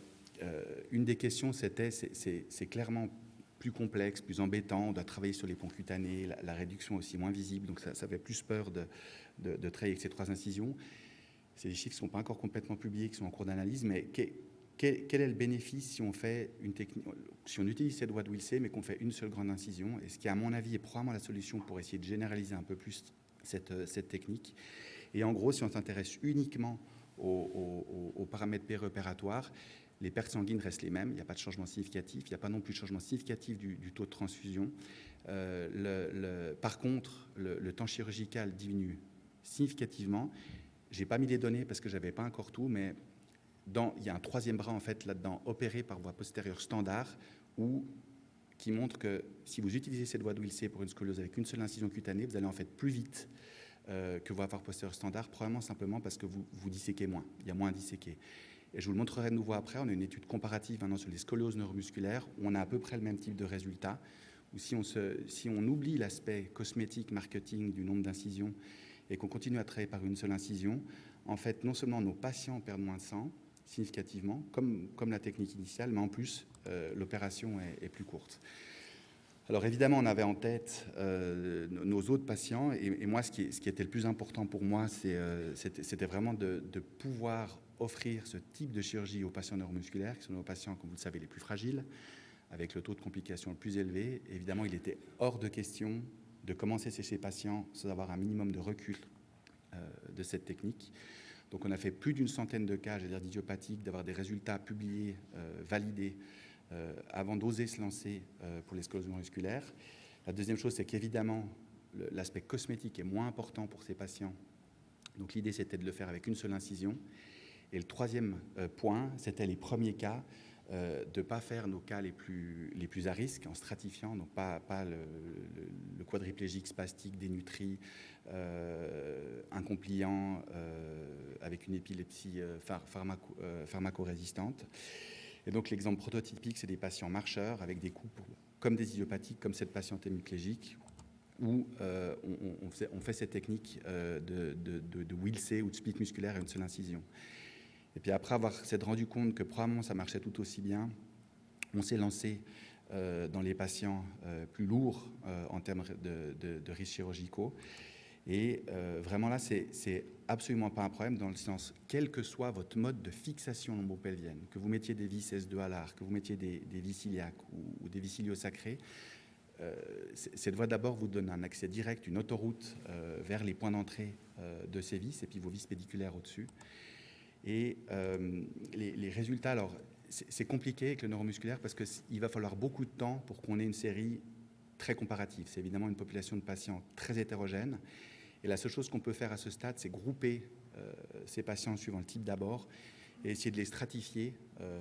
Speaker 1: une des questions, c'est clairement plus complexe, plus embêtant. On doit travailler sur les ponts cutanés, la réduction aussi moins visible, donc ça fait plus peur de travailler avec ces 3 incisions. C'est des chiffres qui ne sont pas encore complètement publiés, qui sont en cours d'analyse, mais quel est le bénéfice si on fait une technique, si on utilise cette voie de Wilsey, mais qu'on fait une seule grande incision? Et ce qui, à mon avis, est probablement la solution pour essayer de généraliser un peu plus cette technique. Et en gros, si on s'intéresse uniquement aux paramètres périopératoires, les pertes sanguines restent les mêmes, il n'y a pas de changement significatif, il n'y a pas non plus de changement significatif du taux de transfusion. Par contre, le temps chirurgical diminue significativement. Je n'ai pas mis les données parce que je n'avais pas encore tout, mais il y a un 3e bras en fait là-dedans, opéré par voie postérieure standard, qui montre que si vous utilisez cette voie de Wilsey pour une scoliose avec une seule incision cutanée, vous allez en fait plus vite que voie postérieure standard, probablement simplement parce que vous disséquez moins, il y a moins à disséquer. Et je vous le montrerai de nouveau après. On a une étude comparative maintenant sur les scolioses neuromusculaires où on a à peu près le même type de résultat, où si on oublie l'aspect cosmétique, marketing du nombre d'incisions et qu'on continue à travailler par une seule incision, en fait, non seulement nos patients perdent moins de sang, significativement, comme la technique initiale, mais en plus, l'opération est plus courte. Alors évidemment, on avait en tête nos autres patients, et moi, ce qui était le plus important pour moi, c'était vraiment de pouvoir offrir ce type de chirurgie aux patients neuromusculaires, qui sont nos patients, comme vous le savez, les plus fragiles, avec le taux de complication le plus élevé. Et évidemment, il était hors de question de commencer chez ces patients sans avoir un minimum de recul de cette technique. Donc on a fait plus d'une centaine de cas, j'allais dire d'idiopathiques, d'avoir des résultats publiés, validés, avant d'oser se lancer pour les scléroses neuromusculaires. La deuxième chose, c'est qu'évidemment, l'aspect cosmétique est moins important pour ces patients. Donc l'idée, c'était de le faire avec une seule incision. Et le 3e point, c'était les premiers cas de ne pas faire nos cas les plus à risque en stratifiant, donc pas le quadriplégique spastique dénutri, incompliant, avec une épilepsie pharmacorésistante. Et donc l'exemple prototypique, c'est des patients marcheurs avec des coups comme des idiopathiques, comme cette patiente hémiplégique, où on fait cette technique de Wilsey ou de split musculaire à une seule incision. Et puis après avoir s'être rendu compte que probablement ça marchait tout aussi bien, on s'est lancé dans les patients plus lourds en termes de risques chirurgicaux. Et vraiment là, c'est absolument pas un problème dans le sens, quel que soit votre mode de fixation lombo-pelvienne, que vous mettiez des vis S2 à l'art, que vous mettiez des vis iliaques ou des vis iliosacrées, cette voie d'abord vous donne un accès direct, une autoroute vers les points d'entrée de ces vis et puis vos vis pédiculaires au-dessus. Et les résultats, alors c'est compliqué avec le neuromusculaire parce qu'il va falloir beaucoup de temps pour qu'on ait une série très comparative. C'est évidemment une population de patients très hétérogène. Et la seule chose qu'on peut faire à ce stade, c'est grouper ces patients suivant le type d'abord et essayer de les stratifier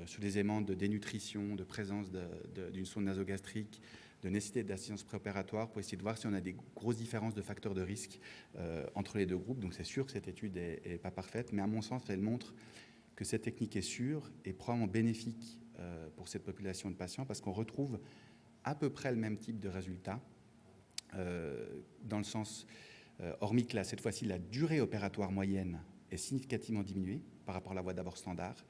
Speaker 1: sur des éléments de dénutrition, de présence d'une sonde nasogastrique, de nécessité d'assistance préopératoire pour essayer de voir si on a des grosses différences de facteurs de risque entre les deux groupes. Donc c'est sûr que cette étude n'est pas parfaite, mais à mon sens, elle montre que cette technique est sûre et probablement bénéfique pour cette population de patients parce qu'on retrouve à peu près le même type de résultats dans le sens, hormis que là, cette fois-ci, la durée opératoire moyenne est significativement diminuée par rapport à la voie d'abord standard.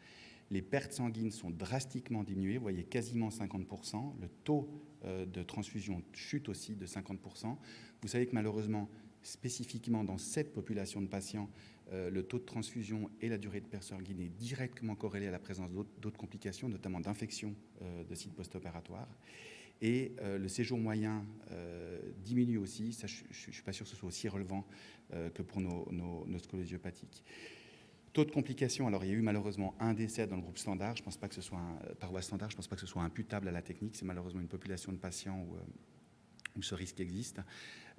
Speaker 1: Les pertes sanguines sont drastiquement diminuées, vous voyez quasiment 50%. Le taux de transfusion chute aussi de 50%. Vous savez que malheureusement, spécifiquement dans cette population de patients, le taux de transfusion et la durée de perte sanguine est directement corrélé à la présence d'autres complications, notamment d'infections de sites post-opératoires. Et le séjour moyen diminue aussi. Ça, je ne suis pas sûr que ce soit aussi relevant que pour nos scolioses idiopathiques. Taux de complications, alors il y a eu malheureusement un décès dans le groupe standard. Je ne pense pas que ce soit par voie standard, je ne pense pas que ce soit imputable à la technique. C'est malheureusement une population de patients où ce risque existe.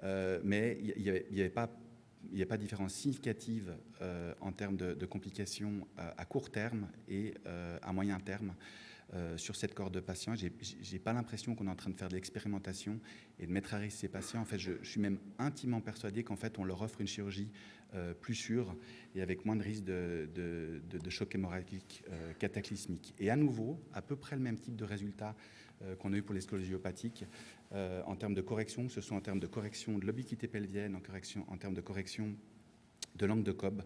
Speaker 1: Mais il n'y avait pas de différence significative en termes de complications à court terme et à moyen terme sur cette cohorte de patients. Je n'ai pas l'impression qu'on est en train de faire de l'expérimentation et de mettre à risque ces patients. En fait, je suis même intimement persuadé qu'en fait, on leur offre une chirurgie plus sûre et avec moins de risque de choc hémorragique cataclysmique. Et à nouveau, à peu près le même type de résultat qu'on a eu pour les scolioses idiopathiques en termes de correction, que ce soit en termes de correction de l'obliquité pelvienne, en termes de correction de l'angle de Cobb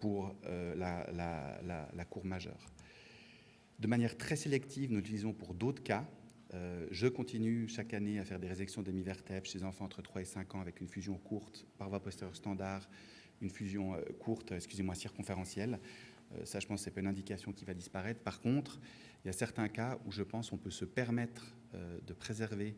Speaker 1: pour la courbe majeure. De manière très sélective, nous l'utilisons pour d'autres cas. Je continue chaque année à faire des résections d'hémivertèbres chez les enfants entre 3 et 5 ans avec une fusion courte par voie postérieure standard, une fusion courte, circonférentielle. Ça, je pense que ce n'est pas une indication qui va disparaître. Par contre, il y a certains cas où je pense qu'on peut se permettre de préserver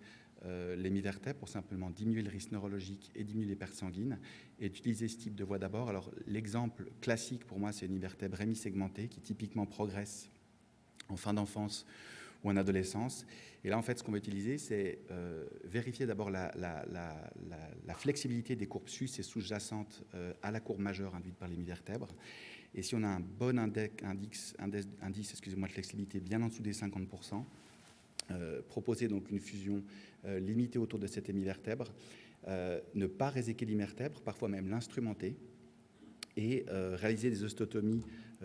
Speaker 1: l'hémivertèbre pour simplement diminuer le risque neurologique et diminuer les pertes sanguines et d'utiliser ce type de voie d'abord. Alors, l'exemple classique pour moi, c'est une hémivertèbre hémisegmentée qui typiquement progresse en fin d'enfance ou en adolescence. Et là, en fait, ce qu'on va utiliser, c'est vérifier d'abord la flexibilité des courbes sus et sous-jacentes à la courbe majeure induite par l'hémivertèbre. Et si on a un bon indice de flexibilité bien en dessous des 50%, proposer donc une fusion limitée autour de cette hémivertèbre, ne pas réséquer l'hémivertèbre, parfois même l'instrumenter, et réaliser des osteotomies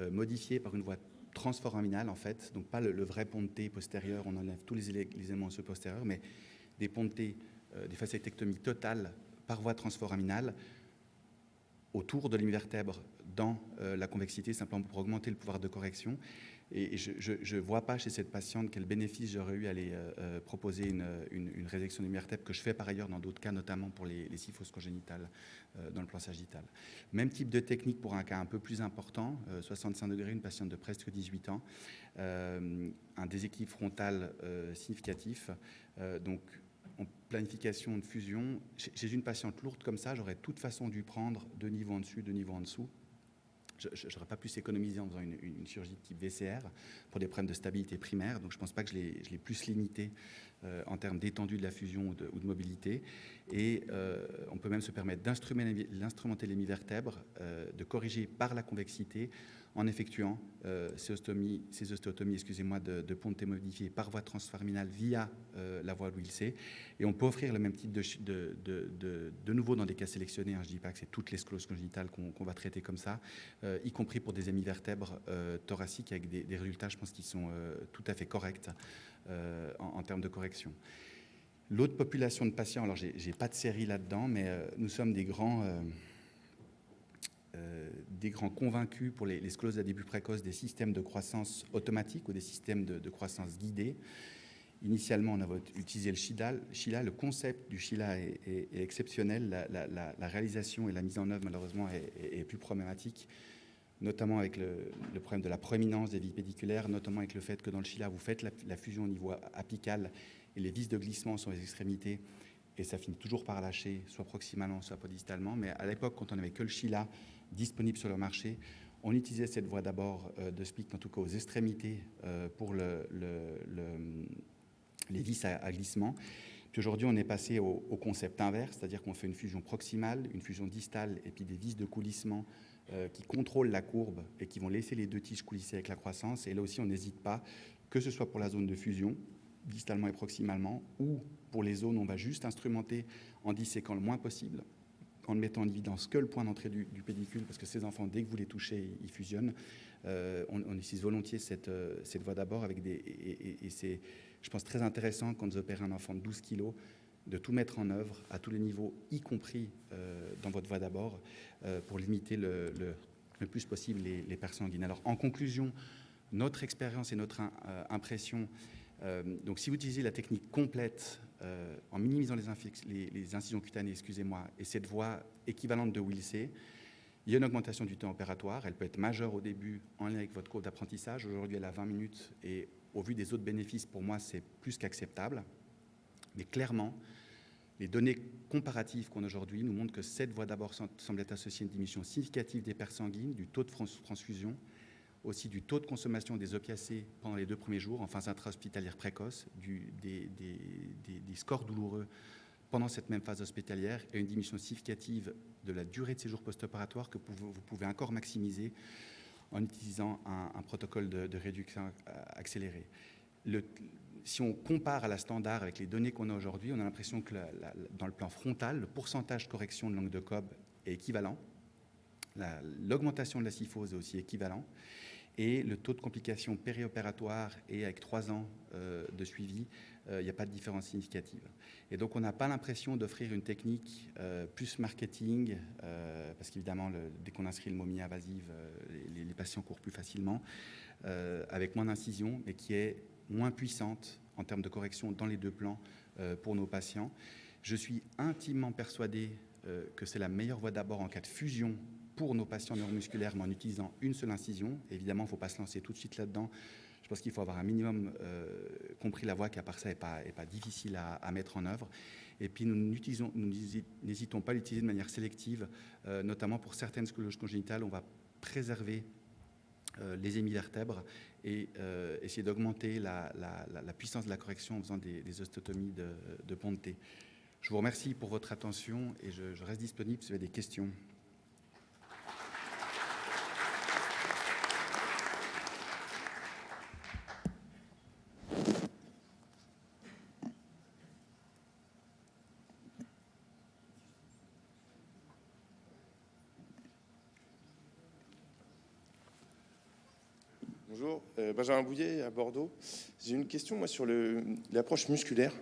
Speaker 1: modifiées par une voie transforaminale, en fait, donc pas le vrai pont de T postérieur, on enlève tous les éléments osseux postérieurs, mais des ponts de T, des facétectomies totales par voie transforaminale autour de l'hémivertèbre dans la convexité, simplement pour augmenter le pouvoir de correction. Et je ne vois pas chez cette patiente quel bénéfice j'aurais eu à aller proposer une résection d'hémivertèbre que je fais par ailleurs dans d'autres cas, notamment pour les syphoses congénitales dans le plan sagittal. Même type de technique pour un cas un peu plus important, 65 degrés, une patiente de presque 18 ans, un déséquilibre frontal significatif, donc en planification de fusion. Chez une patiente lourde comme ça, j'aurais de toute façon dû prendre 2 niveaux en dessus, 2 niveaux en dessous. je n'aurais pas pu s'économiser en faisant une chirurgie de type VCR pour des problèmes de stabilité primaire. Donc je ne pense pas que je l'ai plus limité en termes d'étendue de la fusion ou de mobilité. Et on peut même se permettre d'instrumenter l'hémivertèbre, de corriger par la convexité en effectuant ces ostéotomies de ponte modifiées par voie transforaminale via la voie Louis C. Et on peut offrir le même type de nouveau dans des cas sélectionnés. Je ne dis pas que c'est toutes les scléroses congénitales qu'on va traiter comme ça, y compris pour des hémivertèbres thoraciques avec des résultats, je pense, qui sont tout à fait corrects en termes de correction. L'autre population de patients, alors j'ai pas de série là-dedans, mais nous sommes des grands convaincus pour les scléroses à début précoce des systèmes de croissance automatique ou des systèmes de croissance guidée. Initialement, on a utilisé le Sheila. Le concept du Sheila est exceptionnel. La réalisation et la mise en œuvre, malheureusement, est plus problématique, notamment avec le problème de la proéminence des vis pédiculaires, notamment avec le fait que dans le Sheila, vous faites la fusion au niveau apical et les vis de glissement sont les extrémités, et ça finit toujours par lâcher, soit proximalement, soit podistalement. Mais à l'époque, quand on n'avait que le Sheila disponible sur le marché, on utilisait cette voie d'abord de SPIC, en tout cas aux extrémités, pour les vis à glissement. Puis aujourd'hui, on est passé au concept inverse, c'est-à-dire qu'on fait une fusion proximale, une fusion distale, et puis des vis de coulissement qui contrôlent la courbe et qui vont laisser les deux tiges coulisser avec la croissance. Et là aussi, on n'hésite pas, que ce soit pour la zone de fusion, distalement et proximalement, ou pour les zones où on va juste instrumenter en disséquant le moins possible, en ne mettant en évidence que le point d'entrée du pédicule, parce que ces enfants, dès que vous les touchez, ils fusionnent. On utilise volontiers cette voie d'abord, et c'est, je pense, très intéressant quand vous opérez un enfant de 12 kg, de tout mettre en œuvre à tous les niveaux, y compris dans votre voie d'abord, pour limiter le plus possible les pertes sanguines. Alors, en conclusion, notre expérience et notre impression, donc si vous utilisez la technique complète, en minimisant les incisions cutanées, et cette voie équivalente de Wilsey, il y a une augmentation du temps opératoire. Elle peut être majeure au début en lien avec votre courbe d'apprentissage. Aujourd'hui, elle a 20 minutes et au vu des autres bénéfices, pour moi, c'est plus qu'acceptable. Mais clairement, les données comparatives qu'on a aujourd'hui nous montrent que cette voie d'abord semble être associée à une diminution significative des pertes sanguines, du taux de transfusion, aussi du taux de consommation des opiacés pendant les 2 premiers jours en phase intra-hospitalière précoce, des scores douloureux pendant cette même phase hospitalière, et une diminution significative de la durée de séjour post-opératoire que vous pouvez encore maximiser en utilisant un protocole de réduction accélérée. Si on compare à la standard avec les données qu'on a aujourd'hui, on a l'impression que dans le plan frontal, le pourcentage de correction de l'angle de Cobb est équivalent. L'augmentation de la syphose est aussi équivalent. Et le taux de complications périopératoires, et avec 3 ans de suivi, il n'y a pas de différence significative. Et donc on n'a pas l'impression d'offrir une technique plus marketing, parce qu'évidemment, dès qu'on inscrit le momie invasive, les patients courent plus facilement, avec moins d'incision, mais qui est moins puissante en termes de correction dans les 2 plans pour nos patients. Je suis intimement persuadé que c'est la meilleure voie d'abord en cas de fusion pour nos patients neuromusculaires, mais en utilisant une seule incision. Évidemment, il ne faut pas se lancer tout de suite là-dedans. Je pense qu'il faut avoir un minimum compris la voie, qui à part ça n'est pas difficile à mettre en œuvre. Et puis nous n'hésitons pas à l'utiliser de manière sélective, notamment pour certaines scléroses congénitales. On va préserver les hémivertèbres et essayer d'augmenter la puissance de la correction en faisant des ostéotomies de ponte. Je vous remercie pour votre attention et je reste disponible si vous avez des questions.
Speaker 2: Bonjour, Benjamin Bouillet à Bordeaux. J'ai une question moi sur l'approche musculaire,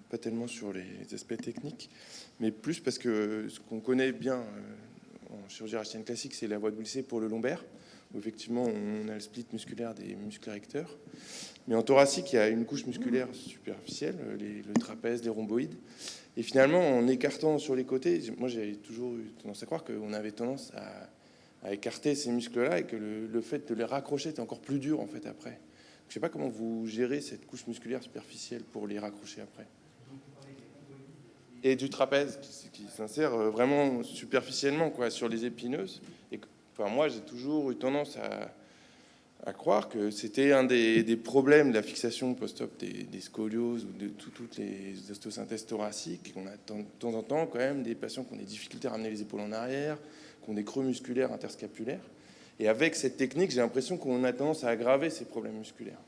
Speaker 2: pas tellement sur les aspects techniques, mais plus parce que ce qu'on connaît bien en chirurgie rachitienne classique, c'est la voie de Wilsey pour le lombaire, où effectivement on a le split musculaire des muscles recteurs. Mais en thoracique, il y a une couche musculaire superficielle, le trapèze, les rhomboïdes. Et finalement, en écartant sur les côtés, moi j'ai toujours eu tendance à croire qu'on avait tendance à écarter ces muscles-là, et que le fait de les raccrocher est encore plus dur en fait après. Je ne sais pas comment vous gérez cette couche musculaire superficielle pour les raccrocher après. Et du trapèze qui s'insère vraiment superficiellement quoi, sur les épineuses. Et enfin, moi, j'ai toujours eu tendance à croire que c'était un des problèmes de la fixation post-op des scolioses ou de toutes les ostéosynthèses thoraciques. On a de temps en temps quand même des patients qui ont des difficultés à ramener les épaules en arrière, qui ont des creux musculaires interscapulaires. Et avec cette technique, j'ai l'impression qu'on a tendance à aggraver ces problèmes musculaires.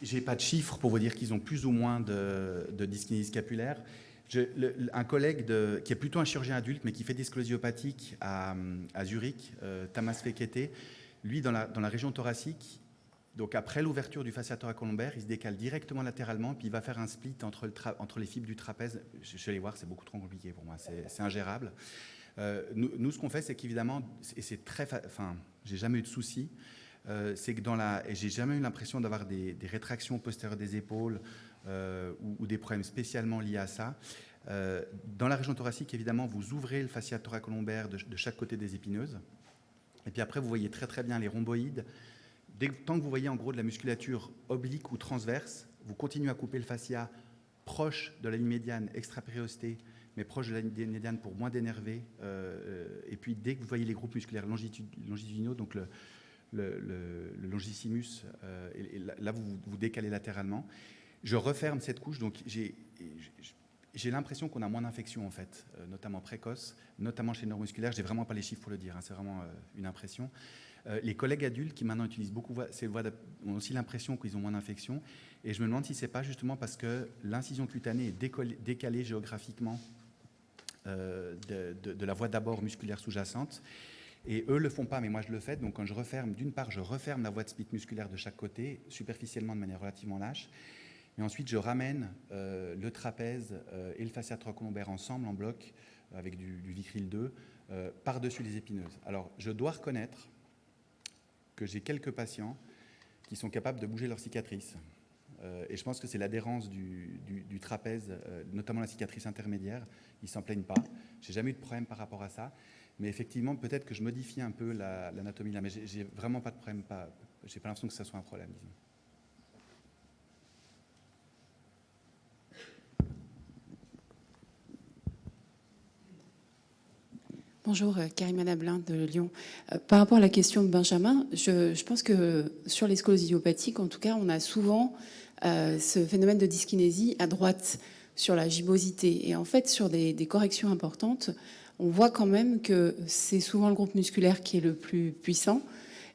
Speaker 1: J'ai pas de chiffres pour vous dire qu'ils ont plus ou moins de dyskinésie scapulaire. Un collègue qui est plutôt un chirurgien adulte, mais qui fait des scolioses idiopathiques à Zurich, Tamas Fekete, lui, dans la région thoracique, donc après l'ouverture du fascia thoracolombaire, il se décale directement latéralement, puis il va faire un split entre les fibres du trapèze. Je vais les voir, c'est beaucoup trop compliqué pour moi, c'est ingérable. Nous, ce qu'on fait, c'est qu'évidemment, et c'est très... Enfin, j'ai jamais eu de soucis, c'est que j'ai jamais eu l'impression d'avoir des rétractions postérieures des épaules ou des problèmes spécialement liés à ça. Dans la région thoracique, évidemment, vous ouvrez le fascia thoracolombaire de chaque côté des épineuses. Et puis après, vous voyez très très bien les rhomboïdes. Tant que vous voyez en gros de la musculature oblique ou transverse, vous continuez à couper le fascia proche de la ligne médiane extra-périostée, mais proche de la ligne médiane pour moins d'énerver. Et puis dès que vous voyez les groupes musculaires longitudinaux, donc le longissimus, et là vous décalez latéralement. Je referme cette couche, donc j'ai l'impression qu'on a moins d'infections en fait, notamment précoces, notamment chez les neuromusculaires. Je n'ai vraiment pas les chiffres pour le dire, hein, c'est vraiment une impression. Les collègues adultes qui maintenant utilisent beaucoup ces voies ont aussi l'impression qu'ils ont moins d'infections. Et je me demande si ce n'est pas justement parce que l'incision cutanée est décalée géographiquement de la voie d'abord musculaire sous-jacente. Et eux ne le font pas, mais moi je le fais. Donc quand je referme, d'une part, je referme la voie de split musculaire de chaque côté, superficiellement de manière relativement lâche. Et ensuite, je ramène le trapèze et le fascia thoracolombaire ensemble, en bloc, avec du Vicryl 2, par-dessus les épineuses. Alors, je dois reconnaître que j'ai quelques patients qui sont capables de bouger leur cicatrice. Et je pense que c'est l'adhérence du trapèze, notamment la cicatrice intermédiaire. Ils ne s'en plaignent pas. Je n'ai jamais eu de problème par rapport à ça. Mais effectivement, peut-être que je modifie un peu l'anatomie là. Mais j'ai vraiment pas de problème. Je n'ai pas l'impression que ça soit un problème, disons.
Speaker 3: Bonjour, Karimana Blin de Lyon. Par rapport à la question de Benjamin, je pense que sur les scolioses idiopathiques, en tout cas, on a souvent ce phénomène de dyskinésie à droite sur la gibbosité. Et en fait, sur des corrections importantes, on voit quand même que c'est souvent le groupe musculaire qui est le plus puissant.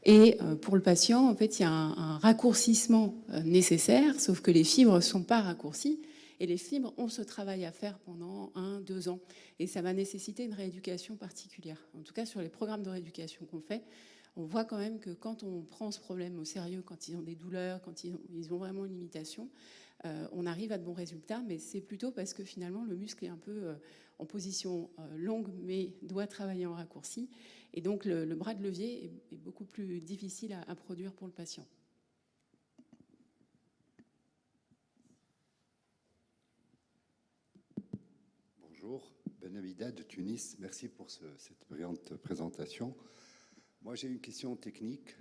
Speaker 3: Et pour le patient, en fait, il y a un raccourcissement nécessaire, sauf que les fibres ne sont pas raccourcies. Et les fibres ont ce travail à faire pendant 1-2 ans. Et ça va nécessiter une rééducation particulière. En tout cas, sur les programmes de rééducation qu'on fait, on voit quand même que quand on prend ce problème au sérieux, quand ils ont des douleurs, quand ils ont vraiment une limitation, on arrive à de bons résultats. Mais c'est plutôt parce que finalement, le muscle est un peu en position longue, mais doit travailler en raccourci. Et donc, le bras de levier est beaucoup plus difficile à produire pour le patient.
Speaker 4: Bonjour, Ben Amida de Tunis. Merci pour cette brillante présentation. Moi, j'ai une question technique.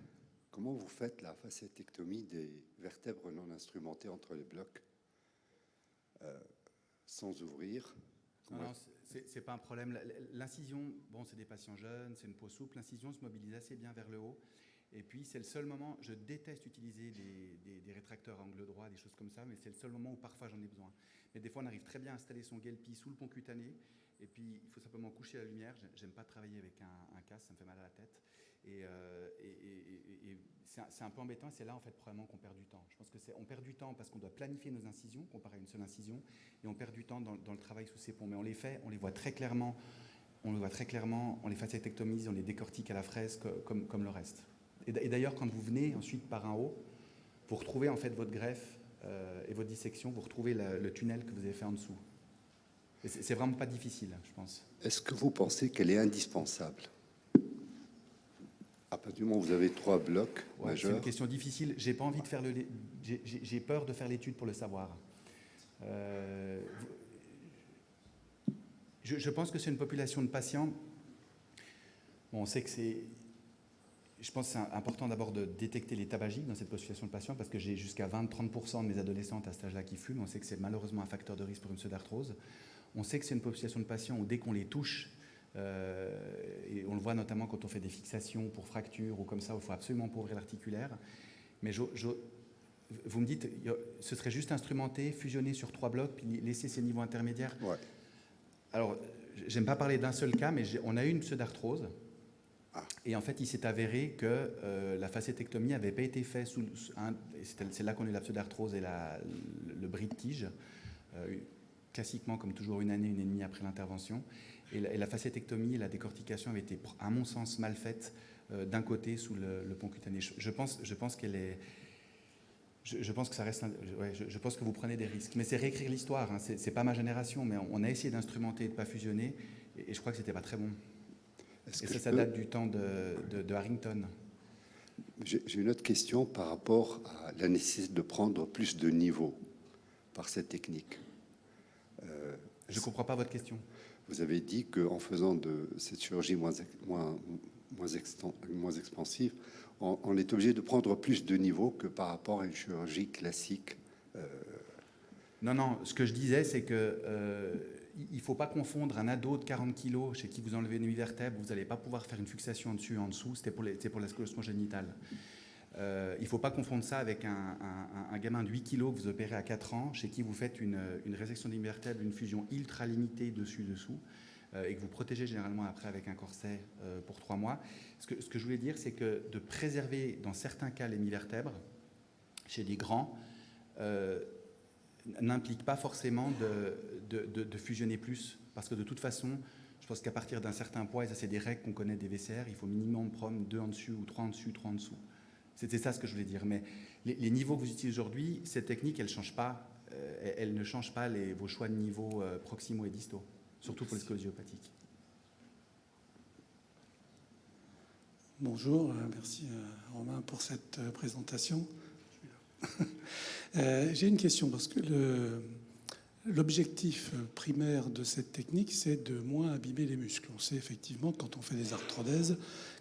Speaker 4: Comment vous faites la fasciectomie des vertèbres non instrumentées entre les blocs sans ouvrir?
Speaker 1: Non, c'est pas un problème. L'incision, bon, c'est des patients jeunes, c'est une peau souple. L'incision se mobilise assez bien vers le haut. Et puis, c'est le seul moment, je déteste utiliser des rétracteurs à angle droit, des choses comme ça, mais c'est le seul moment où parfois j'en ai besoin. Mais des fois, on arrive très bien à installer son Gelpi sous le pont cutané, et puis il faut simplement coucher la lumière. J'aime pas travailler avec un casque, ça me fait mal à la tête. Et c'est un peu embêtant, et c'est là, en fait, probablement qu'on perd du temps. Je pense qu'on perd du temps parce qu'on doit planifier nos incisions, comparé à une seule incision, et on perd du temps dans le travail sous ces ponts. Mais on les fait, on les voit très clairement, on les fasciectomise, on les décortique à la fraise comme le reste. Et d'ailleurs, quand vous venez ensuite par un haut, vous retrouvez en fait votre greffe et votre dissection, vous retrouvez le tunnel que vous avez fait en dessous. Et c'est vraiment pas difficile, je pense.
Speaker 4: Est-ce que vous pensez qu'elle est indispensable? À partir du moment où vous avez 3 blocs majeurs.
Speaker 1: C'est une question difficile. J'ai pas envie de faire j'ai peur de faire l'étude pour le savoir. Je pense que c'est une population de patients. Bon, on sait que c'est. Je pense que c'est important d'abord de détecter les tabagiques dans cette population de patients parce que j'ai jusqu'à 20-30% de mes adolescentes à cet âge-là qui fument. On sait que c'est malheureusement un facteur de risque pour une pseudarthrose. On sait que c'est une population de patients où dès qu'on les touche, et on le voit notamment quand on fait des fixations pour fractures ou comme ça, où il faut absolument pas ouvrir l'articulaire. Mais vous me dites, ce serait juste instrumenter, fusionner sur 3 blocs, puis laisser ces niveaux intermédiaires.
Speaker 4: Ouais.
Speaker 1: Alors, j'aime pas parler d'un seul cas, mais on a eu une pseudarthrose. Et en fait, il s'est avéré que la facétectomie n'avait pas été faite c'est là qu'on a eu la pseudarthrose et le bris de tige, classiquement, comme toujours, 1 année, 1 année et demie après l'intervention. Et la facétectomie et la décortication avaient été, à mon sens, mal faites d'un côté sous le pont cutané. Je pense qu'elle est... Je pense que ça reste. Je pense que vous prenez des risques. Mais c'est réécrire l'histoire. Hein. C'est pas ma génération, mais on a essayé d'instrumenter et de ne pas fusionner. Et je crois que c'était pas très bon. Et ça date du temps de Harrington.
Speaker 4: J'ai une autre question par rapport à la nécessité de prendre plus de niveaux par cette technique.
Speaker 1: Je ne comprends pas votre question.
Speaker 4: Vous avez dit qu'en faisant de cette chirurgie moins expansive, on est obligé de prendre plus de niveaux que par rapport à une chirurgie classique.
Speaker 1: Non, ce que je disais, c'est que il ne faut pas confondre un ado de 40 kg chez qui vous enlevez une vertèbre, vous n'allez pas pouvoir faire une fixation dessus et en dessous, c'était pour la sclérose congénitale. Il ne faut pas confondre ça avec un gamin de 8 kg que vous opérez à 4 ans, chez qui vous faites une résection d'hémivertèbre, une fusion ultra limitée dessus-dessous, et que vous protégez généralement après avec un corset pour 3 mois. Ce que je voulais dire, c'est que de préserver dans certains cas l'hémivertèbre, chez les grands, n'implique pas forcément de fusionner plus, parce que de toute façon, je pense qu'à partir d'un certain poids, et ça c'est des règles qu'on connaît des VCR, il faut minimum prendre 2 en dessus, ou 3 en dessus, 3 en dessous. C'était ça ce que je voulais dire. Mais les niveaux que vous utilisez aujourd'hui, cette technique, elle ne change pas vos choix de niveaux proximaux et distaux, surtout pour les scléroses idiopathiques.
Speaker 5: Bonjour, merci Romain pour cette présentation. J'ai une question parce que l'objectif primaire de cette technique, c'est de moins abîmer les muscles. On sait effectivement que quand on fait des arthrodèses,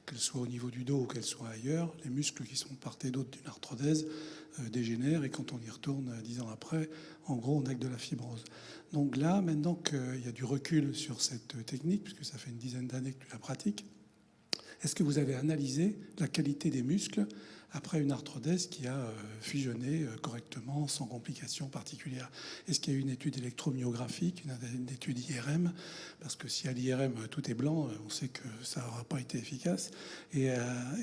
Speaker 5: qu'elles soient au niveau du dos ou qu'elles soient ailleurs, les muscles qui sont de part et d'autre d'une arthrodèse dégénèrent et quand on y retourne 10 ans après, en gros, on n'a que de la fibrose. Donc là, maintenant qu'il y a du recul sur cette technique, puisque ça fait une dizaine d'années que tu la pratiques, est-ce que vous avez analysé la qualité des muscles après une arthrodèse qui a fusionné correctement, sans complications particulières? Est-ce qu'il y a eu une étude électromyographique, une étude IRM? Parce que si à l'IRM tout est blanc, on sait que ça n'aura pas été efficace. Et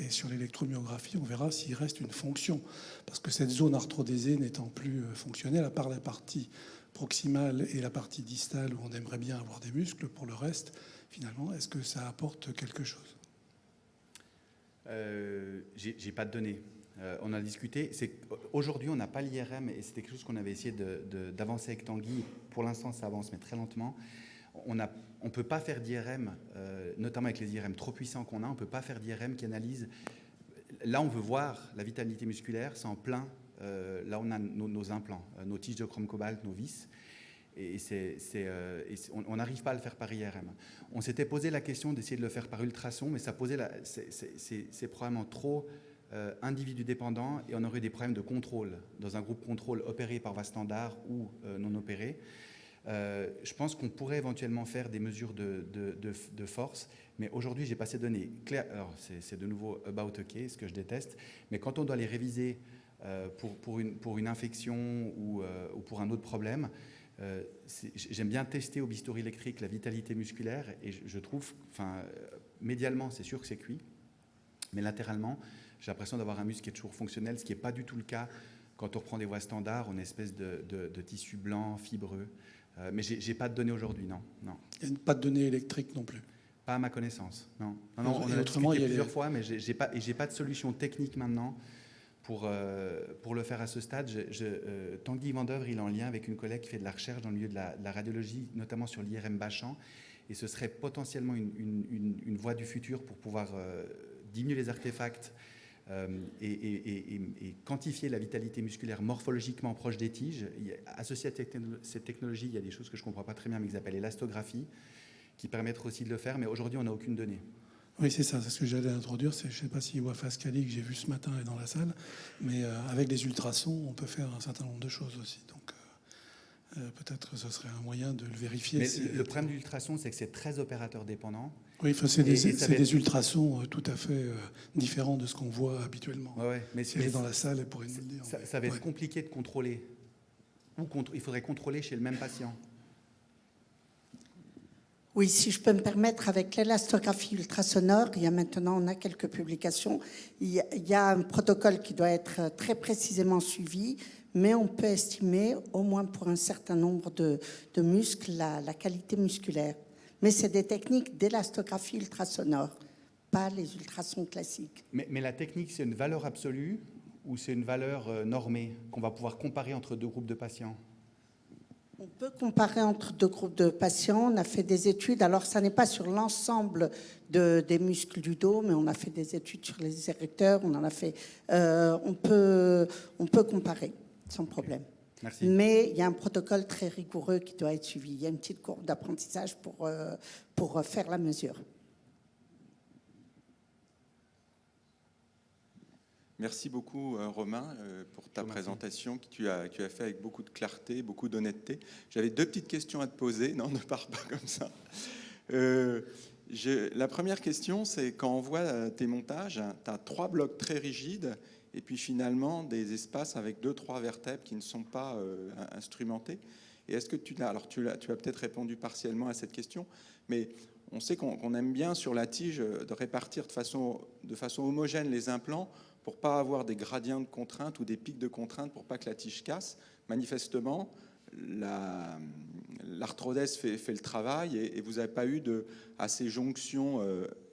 Speaker 5: sur l'électromyographie, on verra s'il reste une fonction. Parce que cette zone arthrodésée n'étant plus fonctionnelle, à part la partie proximale et la partie distale où on aimerait bien avoir des muscles, pour le reste, finalement, est-ce que ça apporte quelque chose?
Speaker 1: J'ai pas de données. On a discuté. Aujourd'hui, on n'a pas l'IRM et c'était quelque chose qu'on avait essayé d'avancer avec Tanguy. Pour l'instant, ça avance, mais très lentement. On ne peut pas faire d'IRM, notamment avec les IRM trop puissants qu'on a, on ne peut pas faire d'IRM qui analyse. Là, on veut voir la vitalité musculaire, c'est en plein. Là, on a nos implants, nos tiges de chrome cobalt, nos vis. Et on n'arrive pas à le faire par IRM. On s'était posé la question d'essayer de le faire par ultrason, mais c'est probablement trop individu dépendant et on aurait des problèmes de contrôle dans un groupe contrôle opéré par voie standard ou non opéré. Je pense qu'on pourrait éventuellement faire des mesures de force, mais aujourd'hui, j'ai pas ces données claires. Alors, c'est de nouveau about OK, ce que je déteste, mais quand on doit les réviser pour une infection ou pour un autre problème, j'aime bien tester au bistouri électrique la vitalité musculaire et je trouve, médialement, c'est sûr que c'est cuit, mais latéralement, j'ai l'impression d'avoir un muscle qui est toujours fonctionnel, ce qui n'est pas du tout le cas quand on reprend des voies standards, on a une espèce de tissu blanc, fibreux. Mais j'ai pas de données aujourd'hui, non.
Speaker 5: Il n'y a pas de données électriques non plus?
Speaker 1: Pas à ma connaissance, non. On a discuté plusieurs fois, mais j'ai pas de solution technique maintenant pour le faire à ce stade. Tanguy Vandœuvre, il est en lien avec une collègue qui fait de la recherche dans le milieu de la radiologie, notamment sur l'IRM Bachan, et ce serait potentiellement une voie du futur pour pouvoir diminuer les artefacts et quantifier la vitalité musculaire morphologiquement proche des tiges. Associé à cette technologie, il y a des choses que je ne comprends pas très bien, mais qui s'appellent élastographie, qui permettent aussi de le faire, mais aujourd'hui, on n'a aucune donnée.
Speaker 5: Oui, c'est ça, c'est ce que j'allais introduire. Je ne sais pas si Wafa Ascali, que j'ai vu ce matin, est dans la salle, mais avec les ultrasons, on peut faire un certain nombre de choses aussi. Donc peut-être que ce serait un moyen de le vérifier.
Speaker 1: Mais le problème de l'ultrason, c'est que c'est très opérateur dépendant.
Speaker 5: Oui, enfin, c'est
Speaker 1: Et ça va être-
Speaker 5: des ultrasons tout à fait différents de ce qu'on voit habituellement.
Speaker 1: Ouais, mais
Speaker 5: Si elle est dans la salle, elle pourrait nous le dire.
Speaker 1: ça va être
Speaker 5: Ouais.
Speaker 1: compliqué de contrôler. Il faudrait contrôler chez le même patient.
Speaker 6: Oui, si je peux me permettre, avec l'élastographie ultrasonore, il y a maintenant, on a quelques publications, il y a un protocole qui doit être très précisément suivi, mais on peut estimer, au moins pour un certain nombre de muscles, la qualité musculaire. Mais c'est des techniques d'élastographie ultrasonore, pas les ultrasons classiques.
Speaker 1: Mais la technique, c'est une valeur absolue ou c'est une valeur normée qu'on va pouvoir comparer entre deux groupes de patients?
Speaker 6: On peut comparer entre deux groupes de patients. On a fait des études. Alors, ça n'est pas sur l'ensemble des muscles du dos, mais on a fait des études sur les érecteurs. On en a fait. On peut comparer sans problème.
Speaker 1: Merci.
Speaker 6: Mais il y a un protocole très rigoureux qui doit être suivi. Il y a une petite courbe d'apprentissage pour faire la mesure.
Speaker 7: Merci beaucoup, Romain, pour ta présentation que tu as fait avec beaucoup de clarté, beaucoup d'honnêteté. J'avais 2 petites questions à te poser. Non, ne pars pas comme ça. La première question, c'est quand on voit tes montages, tu as 3 blocs très rigides et puis finalement des espaces avec 2-3 vertèbres qui ne sont pas instrumentés. Et est-ce que tu as peut-être répondu partiellement à cette question, mais on sait qu'on aime bien sur la tige de répartir de façon homogène les implants pour ne pas avoir des gradients de contrainte ou des pics de contrainte pour pas que la tige casse. Manifestement, l'arthrodèse fait le travail et vous n'avez pas eu à ces jonctions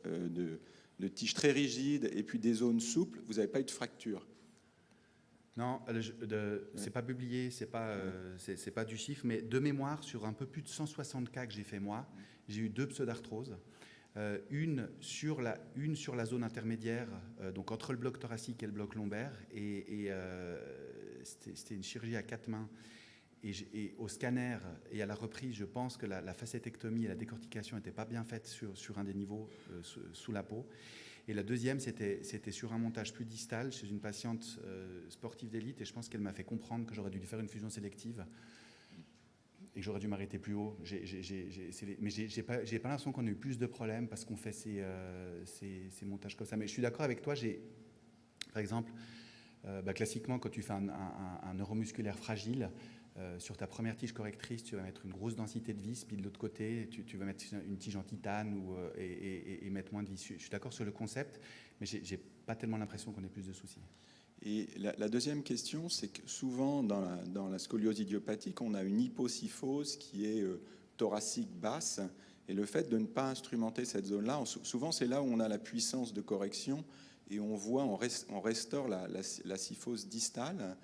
Speaker 7: de tiges très rigides et puis des zones souples, vous n'avez pas eu de fracture.
Speaker 1: Non, c'est pas publié, c'est pas du chiffre, mais de mémoire, sur un peu plus de 160 cas que j'ai fait moi, j'ai eu 2 pseudarthroses. Une sur la zone intermédiaire, donc entre le bloc thoracique et le bloc lombaire, et c'était une chirurgie à 4 mains. Et au scanner et à la reprise, je pense que la facétectomie et la décortication n'étaient pas bien faites sur un des niveaux sous la peau. Et la deuxième, c'était sur un montage plus distal chez une patiente sportive d'élite, et je pense qu'elle m'a fait comprendre que j'aurais dû lui faire une fusion sélective et que j'aurais dû m'arrêter plus haut. Mais j'ai pas l'impression qu'on a eu plus de problèmes parce qu'on fait ces montages comme ça. Mais je suis d'accord avec toi. Par exemple, classiquement, quand tu fais un neuromusculaire fragile, sur ta première tige correctrice, tu vas mettre une grosse densité de vis, puis de l'autre côté, tu vas mettre une tige en titane et mettre moins de vis. Je suis d'accord sur le concept, mais j'ai pas tellement l'impression qu'on ait plus de soucis.
Speaker 7: Et la deuxième question, c'est que souvent dans la scoliose idiopathique, on a une hypocyphose qui est thoracique basse, et le fait de ne pas instrumenter cette zone-là, souvent c'est là où on a la puissance de correction, et on restaure la cyphose distale.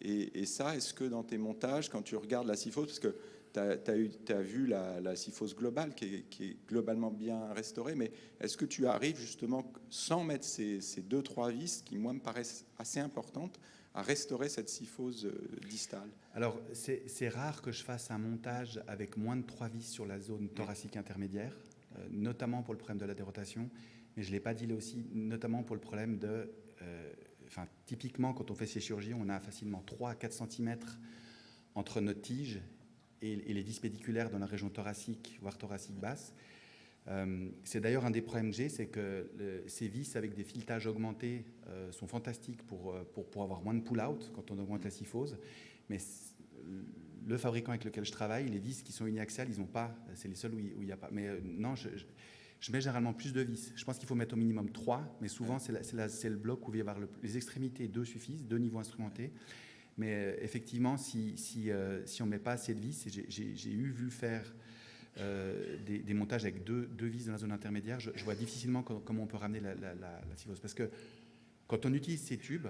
Speaker 7: Et ça, est-ce que dans tes montages, quand tu regardes la cyphose, parce que tu as vu la cyphose globale qui est globalement bien restaurée, mais est-ce que tu arrives justement, sans mettre ces 2-3 vis, qui moi me paraissent assez importantes, à restaurer cette cyphose distale?
Speaker 1: Alors, c'est rare que je fasse un montage avec moins de 3 vis sur la zone thoracique intermédiaire, notamment pour le problème de la dérotation, mais je ne l'ai pas dit là aussi, notamment pour le problème de... typiquement, quand on fait ces chirurgies, on a facilement 3 à 4 cm entre notre tige et les vis pédiculaires dans la région thoracique, voire thoracique basse. C'est d'ailleurs un des problèmes que j'ai, c'est que ces vis avec des filetages augmentés sont fantastiques pour avoir moins de pull-out quand on augmente la cyphose. Mais le fabricant avec lequel je travaille, les vis qui sont uniaxiales, ils n'ont pas. C'est les seuls où il n'y a pas. Mais non, je mets généralement plus de vis. Je pense qu'il faut mettre au minimum 3, mais souvent c'est le bloc où il va y avoir les extrémités, 2 suffisent, 2 niveaux instrumentés. Mais effectivement, si on ne met pas assez de vis, j'ai vu faire des montages avec deux vis dans la zone intermédiaire, je vois difficilement comment on peut ramener la cyphose. Parce que quand on utilise ces tubes,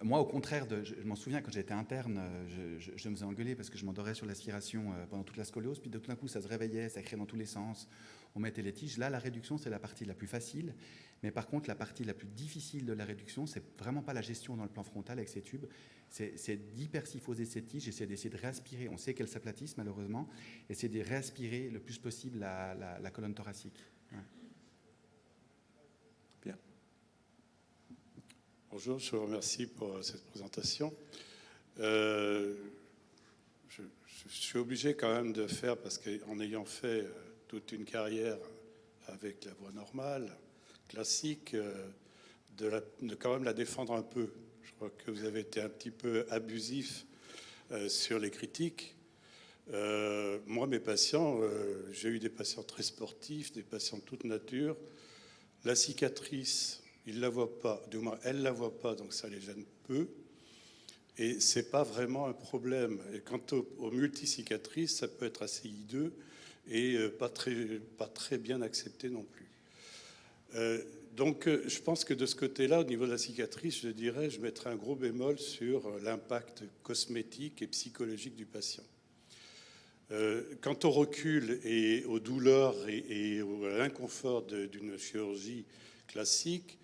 Speaker 1: moi au contraire, je m'en souviens quand j'étais interne, je me faisais engueuler parce que je m'endormais sur l'aspiration pendant toute la scoliose, puis de tout d'un coup ça se réveillait, ça criait dans tous les sens, on mettait les tiges. Là, la réduction, c'est la partie la plus facile, mais par contre, la partie la plus difficile de la réduction, c'est vraiment pas la gestion dans le plan frontal avec ces tubes, c'est d'hypersyphoser ces tiges, c'est d'essayer de réaspirer. On sait qu'elles s'aplatissent malheureusement, et c'est de réaspirer le plus possible la colonne thoracique. Ouais.
Speaker 8: Bonjour, je vous remercie pour cette présentation. Je suis obligé quand même de faire, parce qu'en ayant fait toute une carrière avec la voie normale, classique, de quand même la défendre un peu. Je crois que vous avez été un petit peu abusif sur les critiques. Moi, mes patients, j'ai eu des patients très sportifs, des patients de toute nature. La cicatrice, ils ne la voient pas, du moins elle ne la voit pas, donc ça les gêne peu. Et ce n'est pas vraiment un problème. Et quant aux multicicatrices, ça peut être assez hideux et pas très bien accepté non plus. Donc je pense que de ce côté-là, au niveau de la cicatrice, je mettrais un gros bémol sur l'impact cosmétique et psychologique du patient. Quant au recul et aux douleurs et à l'inconfort d'une chirurgie classique,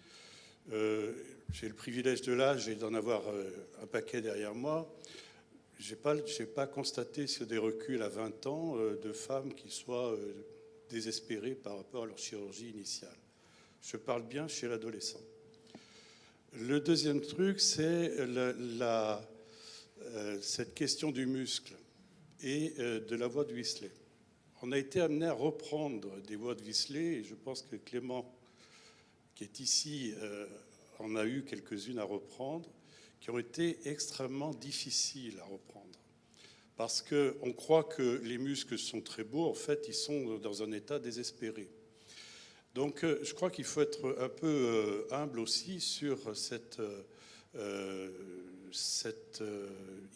Speaker 8: j'ai le privilège de l'âge et d'en avoir un paquet derrière moi. Je n'ai pas constaté sur des reculs à 20 ans de femmes qui soient désespérées par rapport à leur chirurgie initiale. Je parle bien chez l'adolescent. Le deuxième truc, c'est cette question du muscle et de la voie de Wheatley. On a été amené à reprendre des voies de Wheatley, et je pense que Clément, qui est ici, en a eu quelques-unes à reprendre, qui ont été extrêmement difficiles à reprendre. Parce qu'on croit que les muscles sont très beaux, en fait, ils sont dans un état désespéré. Donc, je crois qu'il faut être un peu humble aussi sur cette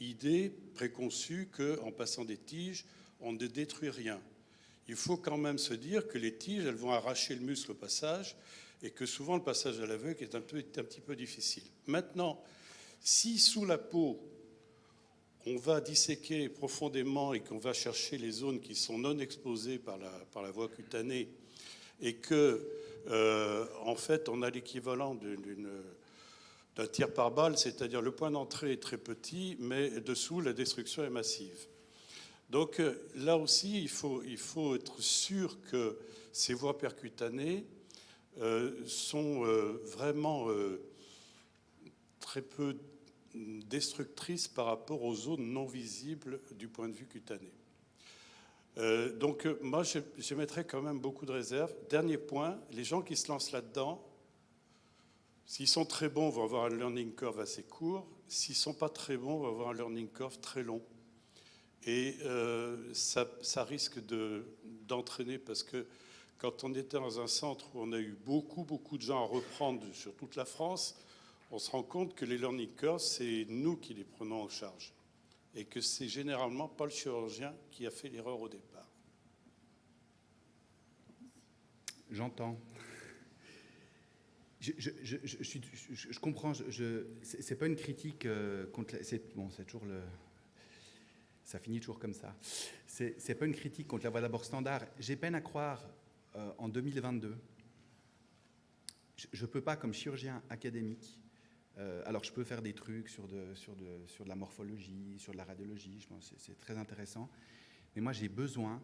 Speaker 8: idée préconçue qu'en passant des tiges, on ne détruit rien. Il faut quand même se dire que les tiges, elles vont arracher le muscle au passage, et que souvent le passage à l'aveugle est un petit peu difficile. Maintenant, si sous la peau, on va disséquer profondément et qu'on va chercher les zones qui sont non exposées par la voie cutanée, et que, en fait, on a l'équivalent d'un tir par balle, c'est-à-dire le point d'entrée est très petit, mais dessous, la destruction est massive. Donc là aussi, il faut être sûr que ces voies percutanées sont vraiment très peu destructrices par rapport aux zones non visibles du point de vue cutané. Donc moi, je mettrais quand même beaucoup de réserves. Dernier point, les gens qui se lancent là-dedans, s'ils sont très bons, vont avoir un learning curve assez court. S'ils ne sont pas très bons, vont avoir un learning curve très long. Et ça risque d'entraîner, parce que quand on était dans un centre où on a eu beaucoup de gens à reprendre sur toute la France, on se rend compte que les learning curves, c'est nous qui les prenons en charge. Et que c'est généralement pas le chirurgien qui a fait l'erreur au départ.
Speaker 1: J'entends. Je comprends. C'est pas une critique contre. C'est toujours le. Ça finit toujours comme ça. C'est pas une critique contre la voie d'abord standard. J'ai peine à croire en 2022. Je peux pas, comme chirurgien académique. Alors, je peux faire des trucs sur de la morphologie, sur de la radiologie, je pense que c'est très intéressant. Mais moi, j'ai besoin,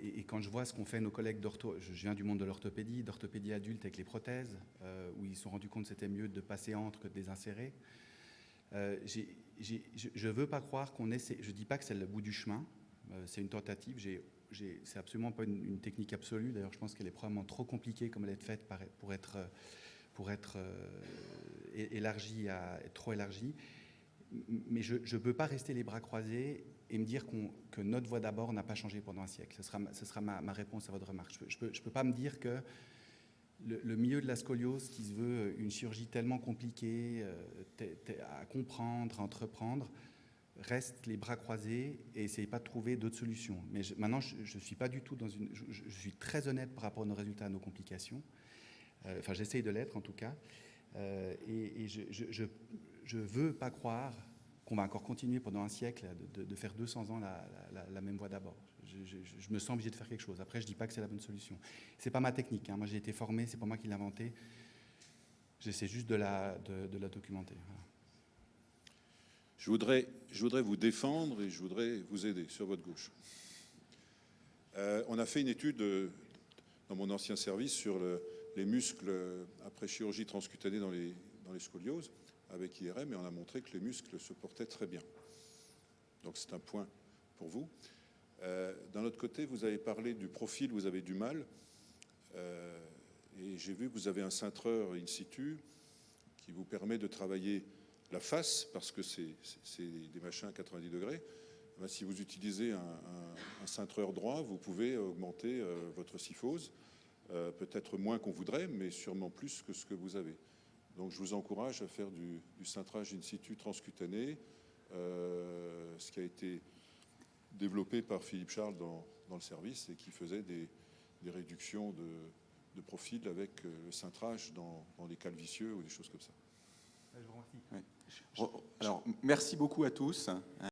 Speaker 1: et quand je vois ce qu'ont fait nos collègues je viens du monde de d'orthopédie adulte avec les prothèses, où ils se sont rendus compte que c'était mieux de passer entre que de désinsérer. Je ne veux pas croire qu'on essaie, je ne dis pas que c'est le bout du chemin, c'est une tentative, c'est absolument pas une technique absolue, d'ailleurs je pense qu'elle est probablement trop compliquée comme elle est faite pour être élargie, trop élargie. Mais je ne peux pas rester les bras croisés et me dire que notre voie d'abord n'a pas changé pendant un siècle. Ce sera ma réponse à votre remarque. Je ne peux pas me dire que le milieu de la scoliose, qui se veut une chirurgie tellement compliquée à comprendre, à entreprendre, reste les bras croisés et n'essaye pas de trouver d'autres solutions. Mais maintenant, je ne suis pas du tout dans une... Je suis très honnête par rapport à nos résultats, à nos complications. Enfin, j'essaye de l'être en tout cas. Et je ne veux pas croire qu'on va encore continuer pendant un siècle de faire 200 ans la même voie d'abord. Je me sens obligé de faire quelque chose. Après, je ne dis pas que c'est la bonne solution. Ce n'est pas ma technique. Hein. Moi, j'ai été formé, ce n'est pas moi qui l'ai inventé. J'essaie juste de la documenter. Voilà.
Speaker 9: Je voudrais vous défendre et je voudrais vous aider sur votre gauche. On a fait une étude dans mon ancien service sur les muscles après chirurgie transcutanée dans dans les scolioses avec IRM et on a montré que les muscles se portaient très bien. Donc c'est un point pour vous. D'un autre côté, vous avez parlé du profil, vous avez du mal. Et j'ai vu que vous avez un cintreur in situ qui vous permet de travailler la face, parce que c'est des machins à 90 degrés. Ben, si vous utilisez un cintreur droit, vous pouvez augmenter votre syphose, peut-être moins qu'on voudrait, mais sûrement plus que ce que vous avez. Donc je vous encourage à faire du cintrage in situ transcutané, ce qui a été développé par Philippe Charles dans le service et qui faisait des réductions de profil avec le cintrage dans les cales vicieux ou des choses comme ça.
Speaker 7: Oui. Alors, merci beaucoup à tous.